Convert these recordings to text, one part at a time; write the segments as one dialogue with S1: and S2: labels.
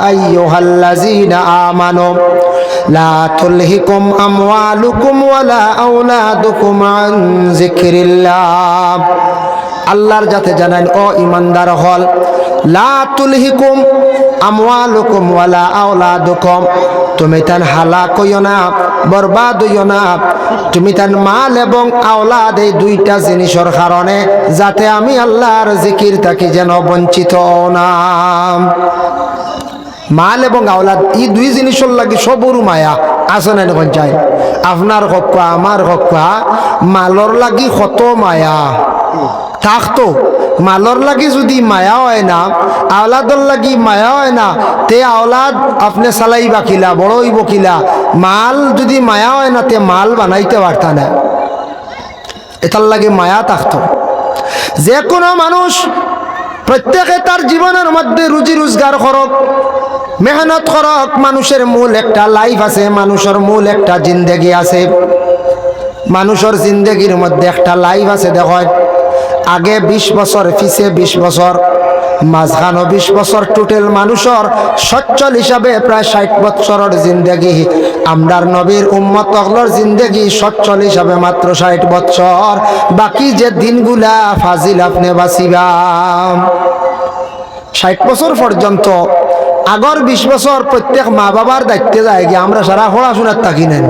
S1: আইয়ুহাল্লাযীনা আমানু লা তুলহিকুম আমওয়ালুকুম ওয়ালা আওলাদুকুম আন যিকরিল্লাহ। আল্লাহর যাতে জানান ও ঈমানদার হল, লা তুলহিকুম আমওয়ালুকুম ওয়ালা আওলাদুকুম, তুমি তান হালাক হইও না, বরবাদ হইও না, তুমি তান মাল এবং আওলাদ এই দুইটা জিনিসের কারণে যাতে আমি আল্লাহর জিকির থাকি যেন বঞ্চিত না। মাল এবং আওলাদ এই দুই জিনিসের লাগি সবুর মায়া আছে না এখন চাই আপনার হকা আমার হকা মালর লাগি কত মায়া থাকতো। মালর লাগি যদি মায়া হয় না, আওলাদর লাগি মায়া হয় না, তে আওলাদ আপনি চালাইবা কিলা, বড় হইব কিলা। মাল যদি মায়া হয় না, তে মাল বানাইতে পারতা না, এটার লাগে মায়া থাকতো। যে কোনো মানুষ প্রত্যেকে তার জীবনের মধ্যে রুজি রোজগার করক, মেহনত করক। মানুষের মূল একটা লাইফ আছে, মানুষের মূল একটা জিন্দেগি আছে। মানুষের জিন্দেগির মধ্যে একটা লাইফ আছে। দেখো আগে 20 বছর, পিছে 20 বছর, মাঝখানো 20 বছর, টোটাল মানুষের সচ্ছল হিসাবে প্রায় 60 বছরের জিন্দেগি। আমরার নবীর উম্মত অগলর জিন্দেগি সচ্ছল হিসাবে মাত্র 60 বছর। বাকি যে দিনগুলা ফাজিল আপনি বাঁচিবা 60 বছর পর্যন্ত। আগর 20 বছর প্রত্যেক মা বাবার দায়িত্বে যায় গিয়ে আমরা সারা পড়াশোনার থাকি নেন,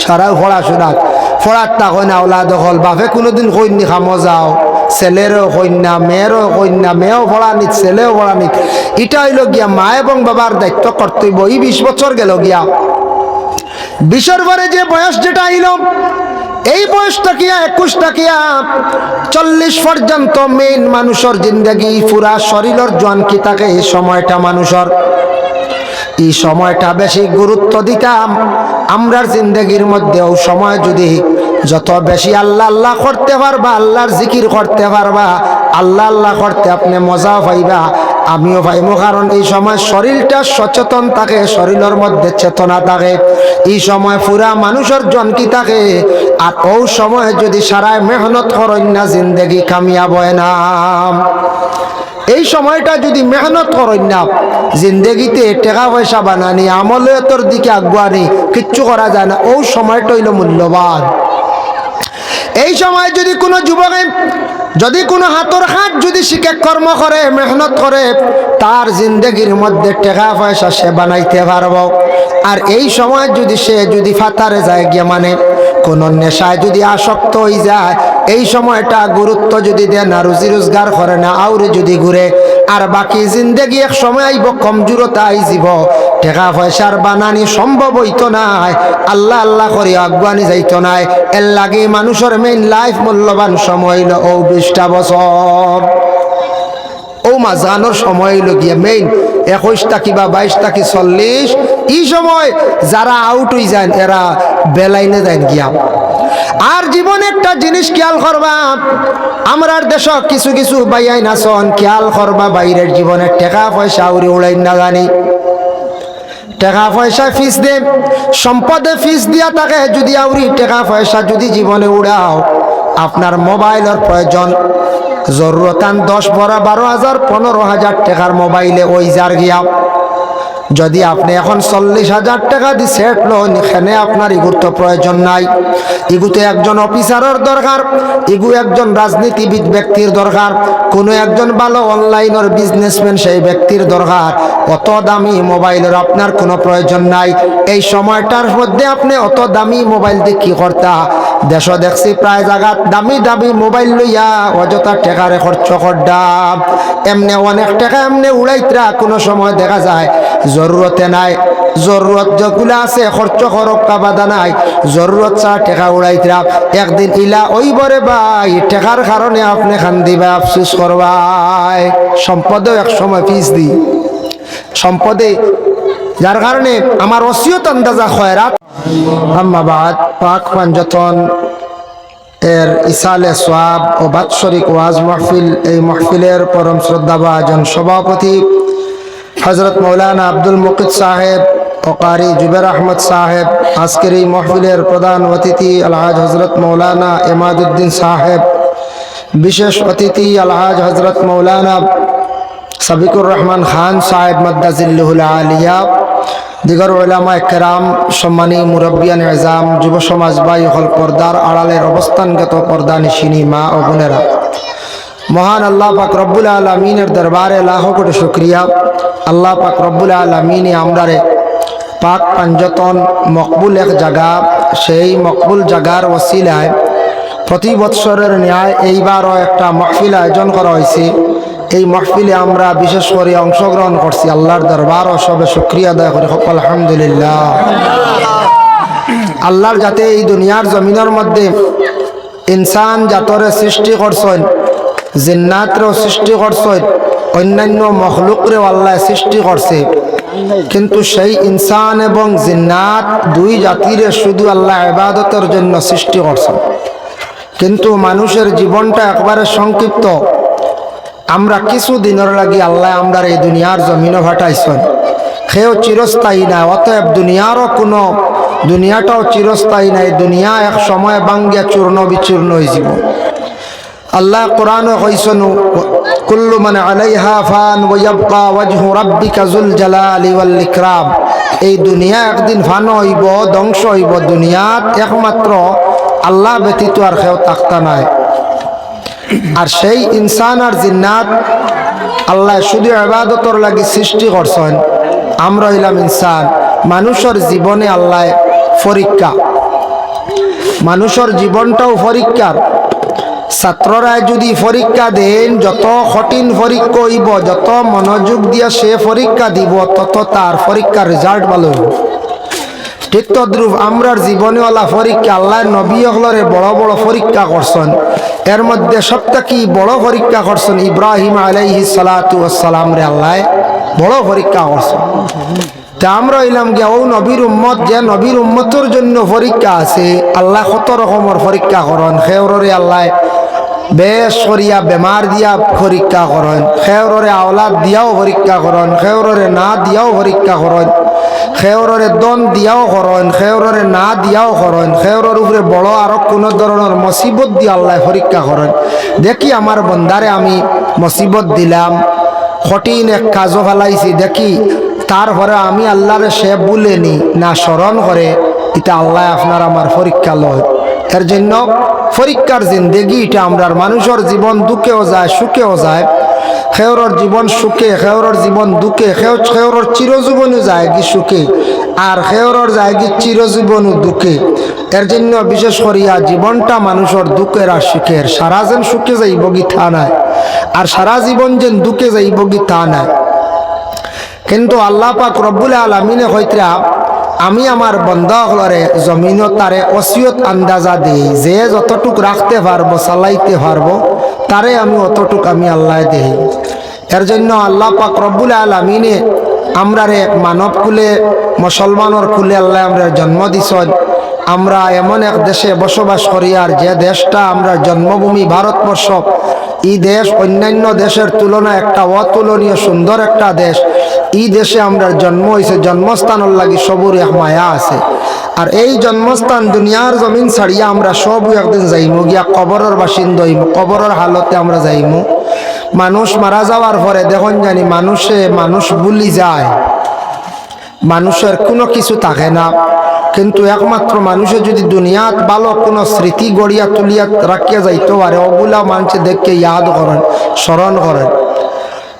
S1: সারা পড়াশোনার পড়ার তাকই না ওলা দখল। বাপে কোনোদিন কইনি খামো যাও, ছেলেরও কন্যা, মেয়েরও কন্যা, মেয়েও পড়ানি, ছেলেও পড়ানি। এটা হইল গিয়া মা এবং বাবার দায়িত্ব কর্তব্য। এই 20 বছর গেল গিয়া 20-এর পরে যে বয়স যেটা আইল, এই বয়সটা কিয়া 21 টাকিয়া 40 পর্যন্ত মেইন মানুষের জিন্দগি, পুরা শরীরের জোয়ান কি থাকে এই সময়টা মানুষের। এই সময়টা বেশি গুরুত্ব দিতাম আমরার জিন্দগির মধ্যেও। সময় যদি যত বেশি আল্লাহ আল্লাহ করতে পারবা, আল্লাহর জিকির করতে পারবা, আল্লাহ আল্লাহ করতে আপনি মজা পাইবা, আমিও পাইবো। কারণ এই সময় শরীরটা সচেতন থাকে, শরীরের মধ্যে চেতনা থাকে। এই সময় পুরা মানুষের জনকি থাকে। আর ও সময় যদি সারায় মেহনত করেন না, জিন্দগি কামিয়াব হয় না। এই সময়টা যদি মেহনত করেন না, জিন্দগিতে টাকা পয়সা বানানি, আমলের দিকে আগুয়ানি কিচ্ছু করা যায় না। ও সময়টা হইল মূল্যবান। এই সময় যদি কোনো যুবকে যদি কোনো হাতর হাত যদি শিখে কর্ম করে, মেহনত করে, তার জিন্দগির মধ্যে টাকা পয়সা সে বানাইতে পারব। আর এই সময় যদি সে যদি ফাতারে যায় গিয়ে মানে কোনো নেশায় যদি আসক্ত হয়ে যায়, এই সময়টা গুরুত্ব যদি দেয় না, রুজি রোজগার করে না, আউরে যদি ঘুরে, আর বাকি জিন্দগি এক সময় আইব কমজোরতা আইজিব, টাকা পয়সার বানানি সম্ভব হইতো নাই, আল্লাহ আল্লাহ করে আগুয়ানি যাইতো নাই। এর লাগে মানুষের মেইন লাইফ মূল্যবান সময় হইল ও 20টা বছর। ও মাঝানোর সময় হইল গিয়া মেইন 21 টাকি বা 22 টাকি 40। এই সময় যারা আউট হয়ে যান এরা বেলাইনে যান গিয়া। আর জীবনে একটা জিনিস খেয়াল করবা, আমরার দেশ কিছু কিছু বাইয়াই নাচন খেয়াল করবা, বাইরের জীবনে টাকা পয়সা উড়ে উড়াই না জানি, টাকা পয়সা ফিস দে, সম্পদে ফিস দিয়া থাকে। যদি আউরি টাকা পয়সা যদি জীবনে উড়াও, আপনার মোবাইলের প্রয়োজন, জরুরতান 10, 12 হাজার 15,000 টাকার মোবাইলে ওই যার গিয়া। যদি আপনি এখন 40,000 টাকা দিয়ে সেট লোন, এখানে আপনার ইগুর তো প্রয়োজন নাই। ইগুতে একজন অফিসারের দরকার, ইগু একজন রাজনীতিবিদ ব্যক্তির দরকার, কোনো একজন ভালো অনলাইনের বিজনেসম্যান সেই ব্যক্তির দরকার। অত দামি মোবাইলের আপনার কোনো প্রয়োজন নাই। এই সময়টার মধ্যে আপনি অত দামি মোবাইল দিয়ে কি করতা? দেশ দেখছি প্রায় জায়গা দামি দামি মোবাইল লইয়া অযথা টাকারে খরচ করডাম, এমনি অনেক টাকা এমনি উড়াইতরা। কোনো সময় দেখা যায় জরুরতে নাই, জরুরত যেগুলো আছে খরচ করক বাধা নাই, জরুরত চা টাকা উড়াইতরা। একদিন ইলা ওই বরে ভাই টাকার কারণে আপনি খান দিবা, আফসুস করবাই। সম্পদেও এক সময় ফিস দি, সম্পদে যার কারণে আমার ওসিয়ত আন্দাজা খয়রাত। আম্মা বাদ, পাক পাঞ্জাতন এর ইসালে সোয়াব ও বাৎসরিক ওয়াজ মাহফিল, এই মাহফিলের পরম শ্রদ্ধাভাজন সভাপতি হযরত মৌলানা আব্দুল মুকিত সাহেব ও কারি জুবের আহমদ সাহেব, আজকের এই মাহফিলের প্রধান অতিথি আলহাজ হযরত মৌলানা এমাদউদ্দিন সাহেব, বিশেষ অতিথি আলহাজ হযরত মৌলানা সাবিকুর রহমান খান সাহেব মাদ্দাজিল্লুহুল আলিয়া, দিগর উলামা কেরাম, সম্মানী মুরব্বিয়ান এজাম, যুব সমাজ ভাই হল, পর্দার আড়ালের অবস্থানগত পর্দা নিশিনী মা ও বোনেরা, মহান আল্লাহ পাক রব্বুল আলামিনের দরবারে লাখো কোটি শুকরিয়া। আল্লাহ পাক রব্বুল আলামিনে আমরারে পাক পাঞ্জতন মকবুল এক জায়গা, সেই মকবুল জায়গার ওসিলায় প্রতি বৎসরের ন্যায় এইবারও একটা মাহফিল আয়োজন করা হয়েছে। এই মাহফিলে আমরা বিশেষ করে অংশগ্রহণ করছি। আল্লাহর দরবারও সবে শুকরিয়া আদায় করি, আলহামদুলিল্লাহ। আল্লাহর যাতে এই দুনিয়ার জমিনের মধ্যে ইনসান জাতরে সৃষ্টি করছেন, জিন্নাতরেও সৃষ্টি করছেন, অন্যান্য মখলুকরেও আল্লাহ সৃষ্টি করছে, কিন্তু সেই ইনসান এবং জিন্নাত দুই জাতিরে শুধু আল্লাহ ইবাদতের জন্য সৃষ্টি করছেন। কিন্তু মানুষের জীবনটা একবারে সংক্ষিপ্ত। আমরা কিছু দিনের লাগি আল্লাহ আমরা এই দুনিয়ার জমিনে ভাটাইছেন, সেও চিরস্থায়ী না। অতএব দুনিয়াটাও চিরস্থায়ী নাই। দুনিয়া এক সময় বাঙ্গিয়া চূর্ণ বিচূর্ণ হয়ে যাব। আল্লাহ কোরআনে কইছেন, কুল্লু মান আলাইহা ফান ওয়া ইয়াবকা ওয়াজহু রাব্বিকা যুল জালালি ওয়াল ইকরাম। এই দুনিয়া একদিন ফান হইব, ধ্বংস হইব। দুনিয়াত একমাত্র আল্লাহ ব্যতীত আর কেউ থাকতা নাই। আর সেই ইনসান আর জিন্নাত আল্লাহ শুধু ইবাদতর লাগি সৃষ্টি করছেন। আমরা হইলাম ইনসান। মানুষের জীবনে আল্লাহ পরীক্ষা, মানুষের জীবনটাও পরীক্ষার। ছাত্ররা যদি পরীক্ষা দেন, যত কঠিন পরীক্ষা হইব, যত মনোযোগ দিয়া সে পরীক্ষা দিব, তত তার পরীক্ষার রেজাল্ট ভালো হইব। ঠিক তদ্রুপ আমরার জীবনেওয়ালা পরীক্ষা আল্লাহ নবী হলরে বড় বড় পরীক্ষা করছেন। এর মধ্যে সবথেকে বড় পরীক্ষা করছেন ইব্রাহিম আলাইহিস সালাতু ওয়াস সালাম রে আল্লাহ বড় পরীক্ষা করছেন। তা আমরা হইলাম গিয়া ও নবীর উম্মত, যে নবীর উম্মতের জন্য পরীক্ষা আছে, আল্লাহ কত রকমের পরীক্ষা করেন। খেওরে আল্লাহ বেশ করিয়া বেমার দিয়া পরীক্ষা করেন, খেওরে আওলাদ দিয়াও পরীক্ষা করেন, খেওরে না দিয়াও পরীক্ষা করেন, খেওরে দন দিয়াও করেন, খেওরে না দিয়াও করেন, খেওরের উপরে বড় আরো কোনো ধরনের মুসিবত দিয়ে আল্লাহ পরীক্ষা করেন। দেখি আমার বন্দারে আমি মুসিবত দিলাম, কঠিন এক কাজও ফেলাইছি, দেখি তারপরে আমি আল্লাহরে সে বলেনি না স্মরণ করে, এটা আল্লাহ আপনার আমার পরীক্ষা লয়। এর জন্য পরীক্ষার জিন্দেগি এটা আমরার। মানুষের জীবন দুঃখেও যায়, সুখেও যায়। খেওরের জীবন সুখে, খেওরের জীবন দুঃখে। খেওরের চিরজীবনও যায় কি সুখে, আর খেওরের যায় কি চিরজীবনও দুঃখে। এর জন্য বিশেষ করিয়া জীবনটা মানুষের দুঃখের আর সুখের। সারা যেন সুখে যাইব কি তা নাই, আর সারা জীবন যেন দুঃখে যাইব কি তা নাই। কিন্তু আল্লাহ পাক রব্বুল আলামিনে কইতরা, আমি আমার বন্দাহলরে জমিনত তারে ওসিয়ত আন্দাজা দেই, যে যতটুক রাখতে পারবো, চালাইতে পারবো, তারে আমি অতটুক আমি আল্লাহ দেই। এর জন্য আল্লাহ পাক রব্বুল আলামিনে আমরারে মানব কুলে, মুসলমানের কুলে আল্লাহ আমরা জন্ম দিছেন। আমরা এমন এক দেশে বসবাস করি, আর যে দেশটা আমরা জন্মভূমি ভারতবর্ষ, এই দেশ অন্যান্য দেশের তুলনায় একটা অতুলনীয় সুন্দর একটা দেশ। এই দেশে আমরা জন্ম হয়েছে, জন্মস্থানের লাগি সবুর এক মায়া আছে। আর এই জন্মস্থান দুনিয়ার জমিন ছাড়িয়া আমরা সব একদিন যাইমু, গিয়া কবরের বাসিন্দা হইমু, কবরের হালতে আমরা যাইমু। মানুষ মারা যাওয়ার পরে দেখুন জানি মানুষ ভুলি যায়, মানুষের কোনো কিছু থাকে না। কিন্তু একমাত্র মানুষের যদি দুনিয়াত ভালো কোনো স্মৃতি গড়িয়া তুলিয়া রাখিয়া যাইতে পারে, ওগুলা মানুষে দেখে ইয়াদ করেন, স্মরণ করেন।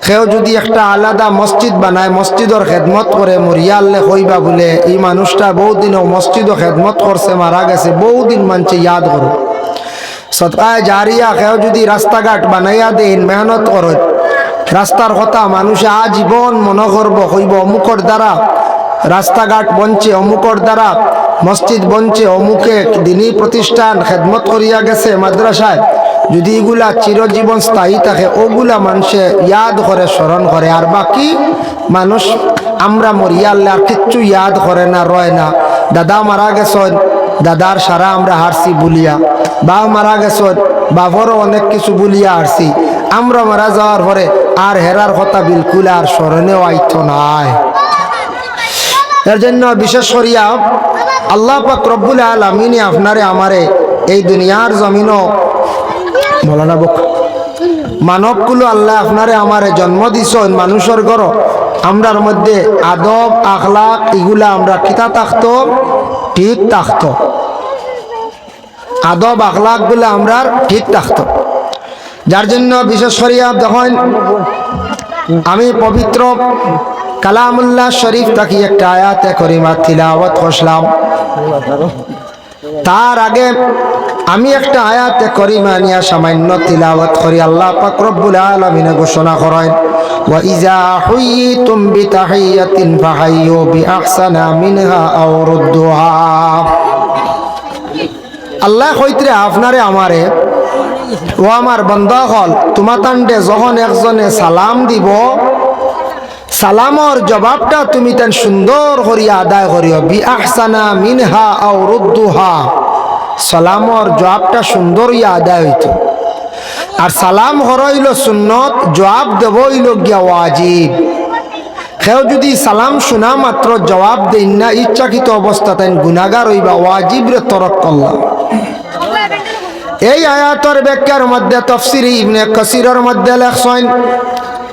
S1: সেও যদি একটা আলাদা মসজিদ বানায়, মসজিদের খেদমত করে, মরিয়া আল্লে হইবা বলে এই মানুষটা বহুদিনও মসজিদও খেদমত করছে, মারা গেছে, বহুদিন মানুষে ইয়াদ করো। সদকায়ে জারিয়া সেও যদি রাস্তাঘাট বানাইয়া দেন, মেহনত করেন, রাস্তার কথা মানুষে আজীবন মনে করব, হইব অমুকর দ্বারা রাস্তাঘাট বনছে, অমুকর দ্বারা মসজিদ বনছে, অমুকে দিনী প্রতিষ্ঠান খেদমত করিয়া গেছে মাদ্রাসায়। যদি এগুলা চিরজীবন স্থায়ী থাকে, ওগুলা মানুষে ইয়াদ করে, স্মরণ করে। আর বাকি মানুষ আমরা মরিয়ালে আর কিচ্ছু ইয়াদ করে না, রয় না। দাদা মারা গেছেন, দাদার সারা আমরা হারছি বলিয়া, বাপ মারা গেছেন, বাপরও অনেক কিছু বলিয়া হারছি। আমরা মারা যাওয়ার পরে আর হেরার কথা বিলকুল আর স্মরণেও আইত নাই। এর জন্য বিশেষ করিয়া আল্লাহ পাক রব্বুল আলামিন আপনারে আমারে এই দুনিয়ার জমিনও মানবগুলো আল্লাহ আপনারে আমারে জন্ম দিছেন মানুষের ঘর আমরার মধ্যে আদব আখলাক এগুলা আমরা কিতা থাকতো ঠিক থাকতো আদব আখলাক গুলা আমরা ঠিক থাকতো যার জন্য বিশেষ করিয়া যখন আমি পবিত্র কালামুল্লাহ শরীফ থাকি একটা আয়াতে করিমা তিলাওয়াত করলাম তার আগে আমি একটা আয়াতে করিমা নিয়া সামান্য তিলাওয়াত করি আল্লাহ পাক রব্বুল আলামিন ঘোষণা করেন ওয়া ইজা হুইতুম বিতাহিয়াতিন ফাহাইয়ু বিআহসানা মিনহা আও রুদ্দুহা আল্লাহ কইতরে আপনারে আমারে ও আমার বান্দা হল তোমাতান্ডে যখন একজনে সালাম দিব সালামর জবাবটা তুমি তেন সুন্দর করিয়া আদায় করিও বিআহসানা মিনহা আও রুদ্দুহা সালামর জবাবটা সুন্দর ইয়া আদায় হইতো আর সালাম হইল সুন্নত জবাব দেব হইল গিয়া ওয়াজিব কেউ যদি সালাম শোনা মাত্র জবাব দেন না ইচ্ছাকৃত অবস্থা তাই গুনাহগার হইবা ওয়াজিবরে তরক করলাম এই আয়াতের ব্যাখ্যার মধ্যে তাফসীর ইবনে কাসিরের মধ্যে লেখছেন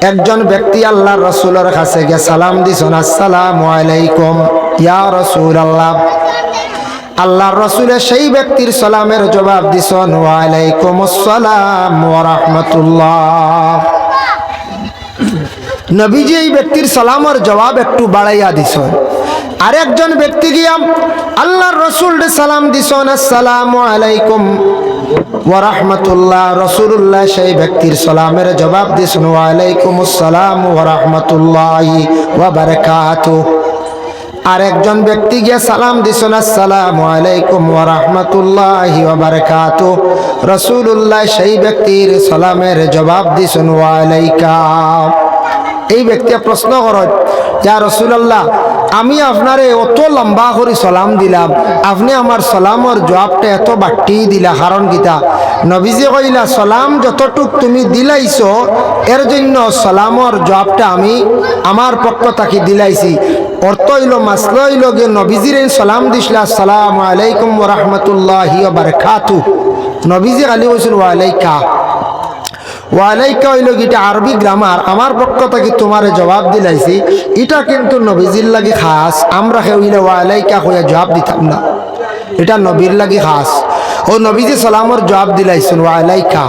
S1: একজন ব্যক্তি আল্লাহর রাসূলের কাছে গিয়ে সালাম দিছেন আসসালামু আলাইকুম ইয়া রাসূলুল্লাহ আল্লাহর রাসূলে সেই ব্যক্তির সালামের জবাব দিছেন ওয়া আলাইকুমুস সালাম ওয়া রাহমাতুল্লাহ নবীজি এই ব্যক্তির সালামের জবাব একটু বাড়াইয়া দিছেন আরেকজন ব্যক্তি গিয়া আল্লাহর রাসূলকে সালাম দিছেন আসসালামু আলাইকুম ওয়া রাহমাতুল্লাহ রাসূলুল্লাহ সেই ব্যক্তির সালামের জবাব দিছেন ওয়া আলাইকুমুস সালাম ওয়া রাহমাতুল্লাহি ওয়া বারাকাতুহু আরেকজন ব্যক্তি গিয়া সালাম দিছেন আসসালামু আলাইকুম ওয়া রাহমাতুল্লাহি ওয়া বারাকাতুহু রাসূলুল্লাহ সেই ব্যক্তির সালামের জবাব দিছেন ওয়া আলাইকা এই ব্যক্তি প্রশ্ন করেন ইয়া রাসূলুল্লাহ আমি আপনারে অত লম্বা করে সালাম দিলাম আপনি আমার সালামের জবাবটা এত বাড়তি দিলা কারণ গীতা নবীজি কইলা সালাম যতটুক তুমি দিলাইছো এর জন্য সালামের জবাবটা আমি আমার পক্ষ থেকে দিলাইছি অর্থ হইল মাসলা হইল গে নবীজির সালাম দিছিলা আসসালামু আলাইকুম ওয়া রাহমাতুল্লাহি ওয়া বারাকাতুহু নবীজি খালি কইছেন ওয়া আলাইকা ওয়ালাইকা হইল গিটা আরবি গ্রামার আমার পক্ষ থেকে তোমার জবাব দিলাইছি এটা কিন্তু নবীজির লাগি খাস আমরা হইলে ওয়ালাইকা হইয়া জবাব দিতাম না এটা নবীর লাগি খাস ও নবীজি সালামর জবাব দিলাইছেন ওয়ালাইকা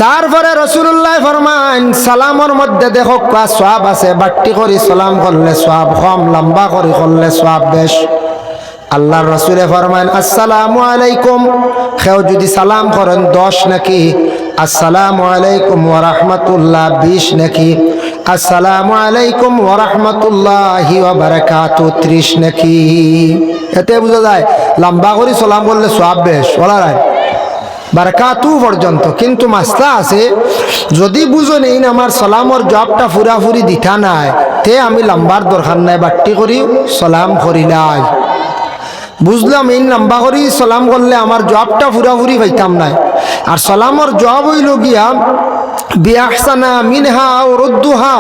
S1: তারপরে রাসূলুল্লাহ ফরমান সালামর মধ্যে দেখো কা সওয়াব আছে বাট্টি করে সালাম করলে সওয়াব কম লম্বা করে করলে সওয়াব বেশ আল্লাহর রাসূলে ফরমান আসসালামু আলাইকুম কেউ যদি সালাম করেন 10 নাকি আসসালামু আলাইকুম ওয়া রাহমাতুল্লাহ 20 নাকি আসসালামু আলাইকুম ওয়া রাহমাতুল্লাহি ওয়া বারাকাতুহু 30 নাকি এতে বুঝা যায় লম্বা করে সালাম করলে সওয়াব বেশ বলা যায় বারাকাতুহু পর্যন্ত কিন্তু মাসলা আছে যদি বুঝো নেই আমার সালামর জবাবটা পুরাপুরি দিতা নাই তে আমি লম্বার দরকার নাই বাট্টি করি সালাম করিলাই বুঝলাম এই লম্বা করি সালাম করলে আমার জবাবটা পুরাপুরি পাইতাম নাই আর সালামর জবাব হইল গিয়া বিআহসানা মিনহা আও রুদ্দুহা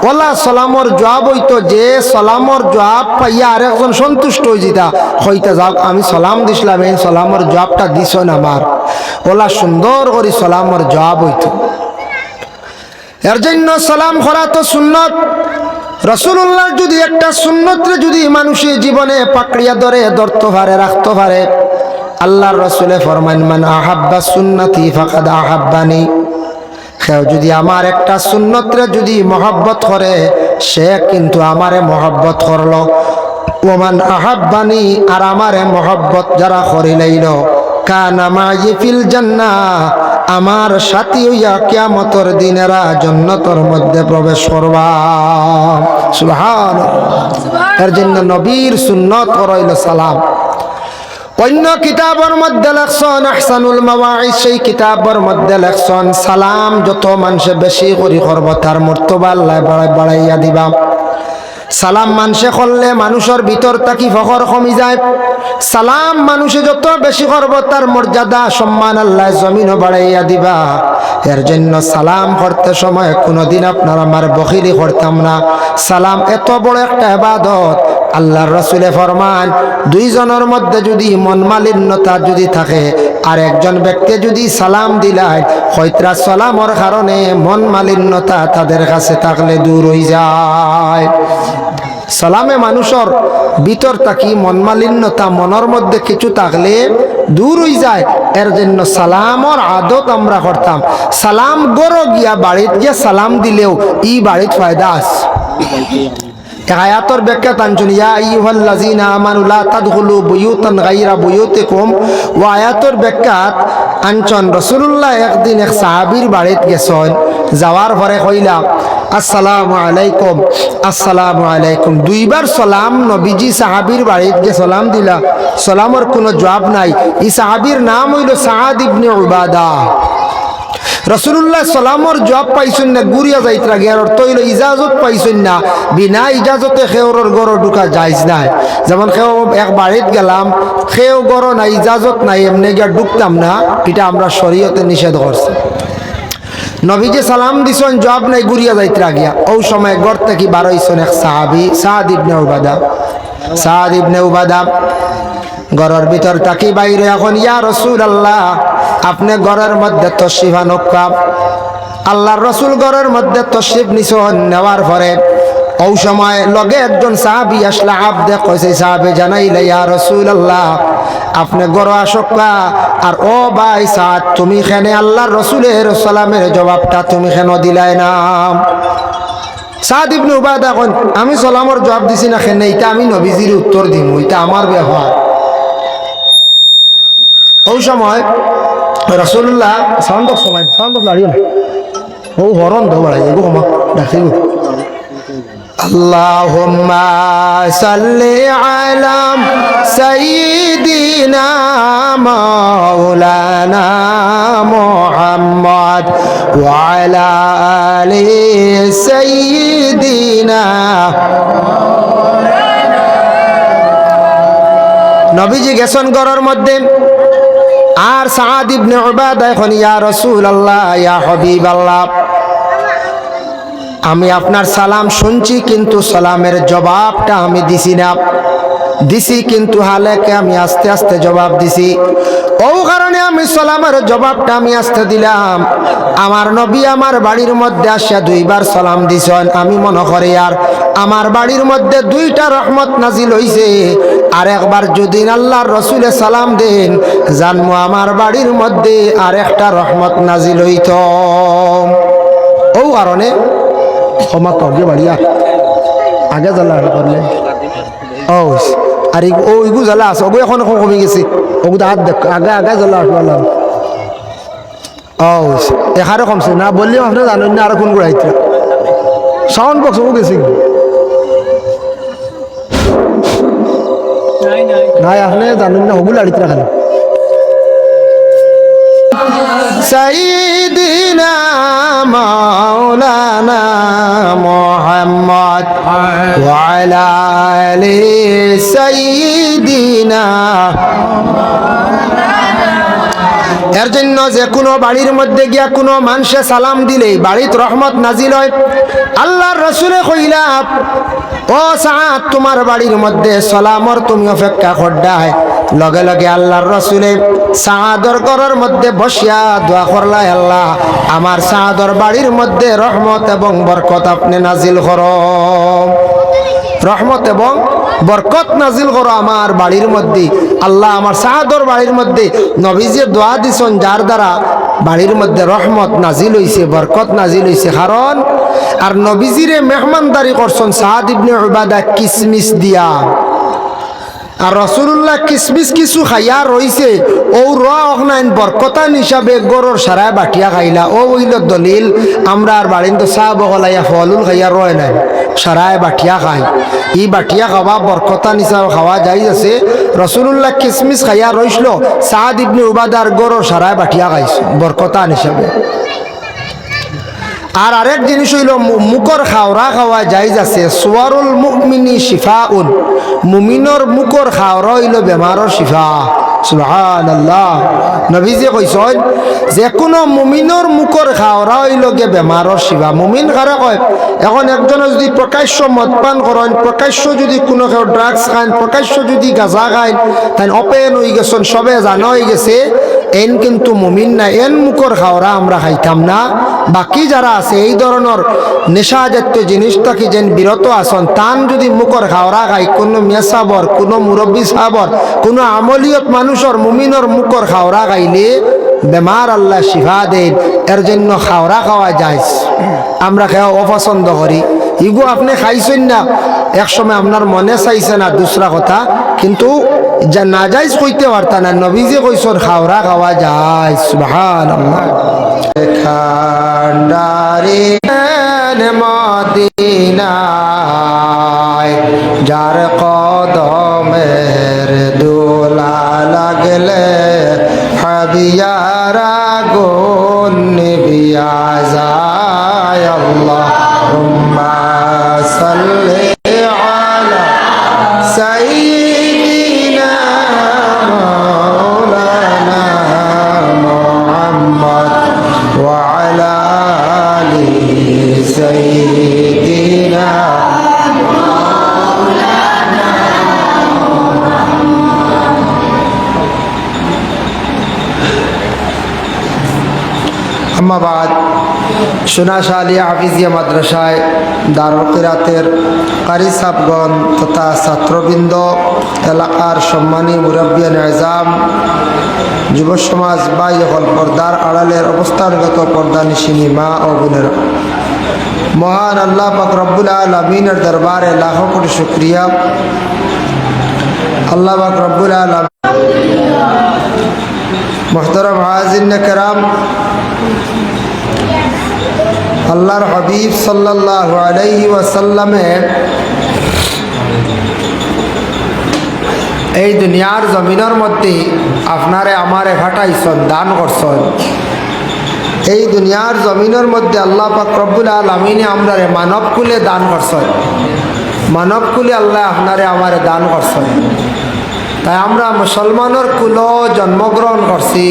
S1: ওলা সালামর জবাব হইতো যে সালামর জবাব পাইয়া আরেকজন সন্তুষ্ট হয়ে যেতা হইতা যাক আমি সালাম দিছিলাম এই সালামর জবাবটা দিছেন আমার ওলা সুন্দর করে সালামর জবাব হইতো এর জন্য সালাম করা তো সুন্নত রাসূলুল্লাহ যদি একটা সুন্নতরে যদি মানুষের জীবনে পাকড়িয়া ধরতে পারে রাখতে পারে আল্লাহর রাসূলে ফরমান মান আহাব্বা সুন্নতি ফাকাদ আহাব্বানি কেউ যদি আমার একটা সুন্নতরে যদি মহব্বত করে সে কিন্তু আমারে মহব্বত করলো ওমান আহাব্বানি আর আমারে মহব্বত যারা করিলাইল কানা মাই ফিল জান্নাহ আমার সাথী হইয়া কিয়ামতের দিনেরা জান্নাতের মধ্যে প্রবেশ করবা সুবহানাল্লাহ এর জন্য নবীর সুন্নত হইল সালাম অন্য কিতাবের মধ্যে লেখছেন আহসানুল মাওয়াইজ সেই কিতাবের মধ্যে লেখছেন সালাম যত মানুষে বেশি করি করব তার মর্তবা আল্লাহ বাড়াইয়া দিবা সালাম মানুষে করলে মানুষের ভিতর থাকি ফখর কমি যায় সালাম মানুষে যত বেশি করব তার মর্যাদা সম্মান আল্লাহ জমিনও বাড়াইয়া দিবা এর জন্য সালাম করতে সময় কোনোদিন আপনার আমার বখিলি করতাম না সালাম এত বড় একটা ইবাদত আল্লাহর রাসূলে ফরমান দুইজনের মধ্যে যদি মন মালিন্যতা যদি থাকে আর একজন ব্যক্তি যদি সালাম দিলায় হয়তরা সালামর কারণে মন মালিন্যতা তাদের কাছে থাকলে দূর হয়ে যায়। সালামে মানুষের ভিতর থাকি মন মালিন্যতা মনের মধ্যে কিছু থাকলে দূর হয়ে যায়। এর জন্য সালামর আদত আমরা করতাম। সালাম গড় গিয়া বাড়িতে গিয়া সালাম দিলেও ই বাড়িতে ফায়দা আছে। আয়াতর ব্যাখ্যা টানছুন, ইয়া আইয়ুহাল্লাযীনা আমানু লা তাদখুলু বুয়ুতান গায়রা বুয়ুতিকুম। ও আয়াতর ব্যাখ্যা আনছন রাসূলুল্লাহ একদিন এক সাহাবীর বাড়িতে গেছেন, যাওয়ার পরে কইলা আসসালামু আলাইকুম আসসালামু আলাইকুম, দুইবার সালাম নবীজি সাহাবীর বাড়িতে গিয়ে সালাম দিলা, সালামের কোনো জবাব নাই। এই সাহাবীর নাম হইল সাআদ ইবনে উবাদা। রাসূলুল্লাহ সালামর জবাব পাইছেন না, গুরিয়া যাইতরা গিয়ার অর্থ হইল ইজাজত পাইছেন না। বিনা ইজাজতে খেওরের গড় ঢুকা যাইজ নাই। যেমন খেও এক বাড়িত গেলাম, খেও গড় নাই, ইজাজত নাই, এমনি গিয়া ঢুকতাম না, এটা আমরা শরীয়তে নিষেধ করছি। নবীজি সালাম দিছেন, জবাব নাই, গুরিয়া যাইতরা গিয়া। ওই সময় গড় থেকে বার হইছেন এক সাহাবী সাআদ ইবনে উবাদা। সাআদ ইবনে উবাদা ঘরের ভিতর থাকি বাইরে এখন, ইয়া রাসূলুল্লাহ আপনি ঘরের মধ্যে তশরিফ আনক্কা। আল্লাহর রাসূল ঘরের মধ্যে তশরিফ নিছেন, নেওয়ার পরে ওই সময় লগে একজন সাহাবী আসলা, আবদে কইছে সাহাবী জানাইলে, ইয়া রাসূলুল্লাহ আপনি ঘর আসক্কা। আর ও ভাই সাদ, তুমি কেনে আল্লাহর রাসূলের সালামের জবাবটা তুমি কেন দিলাই না? সাদ ইবনে উবাদা কোন, আমি সালামের জবাব দিছি না কেন, এটা আমি নবীজির উত্তর দিম, এটা আমার ব্যবহার। ওই সময় রাসূলুল্লাহ সাউন্ড লাড়িও না, ও হরন দো বাড়াই এগো ক্ষমা ডাকিব। আল্লাহুম্মা সাল্লি আলা সাইয়্যিদিনা মাওলানা মুহাম্মদ ওয়া আলা আলি সাইয়্যিদিনা। নবীজি গেছেন ঘরের মধ্যে, আর সাআদ ইবনে উবাদা এখন, ইয়া রাসূলুল্লাহ ইয়া হাবিবাল্লাহ আমি আপনার সালাম শুনছি, কিন্তু সালামের জবাবটা আমি দিছি না। দিছি কিন্তু হালেকে আমি আস্তে আস্তে জবাব দিছি, ও কারণে আমি সালামের জবাবটা আমি আস্তে দিলাম। আমার নবী আমার বাড়ির মধ্যে আসিয়া দুইবার সালাম দিছেন। আমি মনে করি আর আমার বাড়ির মধ্যে দুইটা রহমত নাজিল হইছে, আর একবার যদি আল্লাহর রাসূলে সালাম দেন জানমু আমার বাড়ির মধ্যে আর একটা রহমত নাজিল হইত। ও কারণে ক্ষমা কবে বাড়িয়া আগে জ্বালা করলে ও আর ওইগু জ্বালা আছে, ওগু এখন কমে গেছে, ওগু হাত দেখ আগে আগে জ্বালা আসলাম। ও এখানে কমছে না বললেও আপনি জানেন না, আর কোন গুড়াইতে সাউন্ড বক্স ও গেছে নাই, আপনি জানেন না, ওগুলো আড়িতে রাখেন। সাইয়্যিদিনা মাওলানা মুহাম্মদ ওয়া আলা আলি সাইয়্যিদিনা। এর জন্য যে কোনো বাড়ির মধ্যে গিয়া কোনো মানুষে সালাম দিলেই বাড়িতে রহমত নাজিল হয়। আল্লাহর রাসূলে কইলা, ও সাআদ তোমার বাড়ির মধ্যে সালামর তুমি অপেক্ষা করডায়। লগে লগে আল্লাহর রাসূলে সাআদর ঘরের মধ্যে বসিয়া দোয়া করলা, আল্লাহ আমার সাআদর বাড়ির মধ্যে রহমত এবং বরকত আপনি নাজিল করো, রহমত এবং বরকত নাজিল করো আমার বাড়ির মধ্যে। আল্লাহ আমার সাআদর বাড়ির মধ্যে নবীজি দোয়া দিছেন, যার দ্বারা বাড়ির মধ্যে রহমত নাজিল হইছে, বরকত নাজিল হইছে। কারণ আর নবীজিরে মেহমানদারি করছেন সাআদ ইবনে উবাদা কিসমিস দিয়া, আর রাসূলুল্লাহ কিসমিস কিছু খাইয়া রইছে, ও রাইন বরকতান হিসাবে গরুর সারায় বাটিয়া খাইলা। ও হইল দলিল আমরা আর বাড়িন তো চা বগলাইয়া ফলুল খাইয়া রয় নাই, সারায় বাটিয়া খাই। ই বাটিয়া খাওয়া বরকতান হিসাবে খাওয়া যাই আছে। রাসূলুল্লাহ কিসমিস খাইয়া রইছিল, সাআদ ইবনে উবাদার গরুর সারায় বাটিয়া খাইছে বরকতান হিসাবে। আর আরেক জিনিস হইল মুখর খাওয়া খাওয়া যাইজ আছে। সুয়ারুল মুমিনি শিফাউন, মুমিনর মুখর খাওয়া হইল বেমারর শিফা। সুবহানাল্লাহ, নবীজি কইছেন যে কোনো মুমিনর মুখর খাওয়া হইল গে বেমারর শিফা। মুমিন কারে কয়, এখন একজনে যদি প্রকাশ্য মদপান করেন, প্রকাশ্য যদি কোনো কেউ ড্রাগস খান, প্রকাশ্য যদি গাঁজা খান, তাই অপেন হয়ে গেছেন, সবে জানা হয়ে গেছে এন কিন্তু মুমিন না, এন মুখর খাওয়া আমরা খাইতাম না। বাকি যারা আছে এই ধরনের নেশা জাতীয় জিনিস থেকে যেন বিরত আসন, তান যদি মুখর খাওয়া খাই, কোনো মেয়ে সাবর, কোনো মুরব্বী সাবর, কোনো আমলিয়ত মানুষের মুমিনের মুখর খাওয়া খাইলে বেমার আল্লাহ শিফা দেন। এর জন্য খাওয়া খাওয়া যায়, আমরা খাওয়া অপছন্দ করি। ইগো আপনি খাইছেন না, এক সময় আপনার মনে চাইছে না দুসরা কথা, কিন্তু যা না যাইজ কইতে পারতা না, নবীজি কইসর খাওয়া খাওয়া যায়। সুবহানাল্লাহ। খান্ডারে মদিনায় যার কদমের দোলা লাগলে হাবিয়ারা গুন নিবিয়া যায়। আল্লাহুম্মা সাল্লি আলা সাইয়্যিদিনা মাওলানা মুহাম্মদ ওয়া আলা আলি সাইয়্যিদিনা। আম্মাবাদ, সোনাশা আলিয়া হাফিজিয়া মাদ্রাসায় দারুল কিরাতের কারি সাবগণ তথা ছাত্রবৃন্দ, এলাকার সম্মানী মুরব্বিয়ান আযম, যুব সমাজ ভাই হল, পর্দার আড়ালের অবস্থানগত পর্দা নিশিনী মা ও বোনেরা, মহান আল্লাহ পাক রব্বুল আলামিনের দরবারে লাখো কোটি শুকরিয়া। আল্লাহ পাক রব্বুল আলামিন, মুহতারাম হাজিরিন কেরাম, আল্লাহর হাবিব সাল্লাল্লাহু আলাইহি ওয়াসাল্লামে এই দুনিয়ার জমিনের মধ্যে আপনারে আমারে ফাটাইছেন, দান করছেন। এই দুনিয়ার জমিনের মধ্যে আল্লাহ পাক রব্বুল আলামিন আমরারে মানব কুলে দান করছেন, মানব কুলে আল্লাহ আপনারে আমারে দান করছেন। তাই আমরা মুসলমানের কুল জন্মগ্রহণ করছি,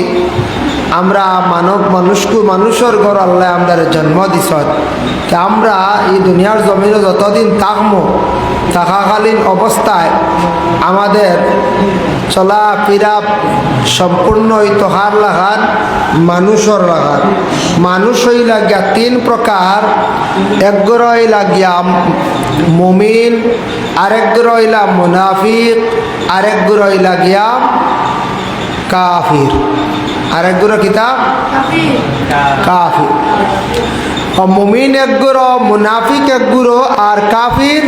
S1: আমরা মানুষের ঘর আল্লাহ আমাদের জন্ম দিছ। আমরা এই দুনিয়ার জমিনে যতদিন থাকবো, থাকাকালীন অবস্থায় আমাদের চলা ফিরা সম্পূর্ণ তহার লাগান মানুষের লাগান। মানুষ হই লাগিয়া তিন প্রকার, একগুলো হই লাগিয়া মুমিন, আরেকগুলো হইলা মুনাফিক, আরেকগুলো হই লাগিয়া কাফির। আরেকগুলো কিতাব কাফির। মুমিন একগুলো, মুনাফিক একগুলো, আর কাফির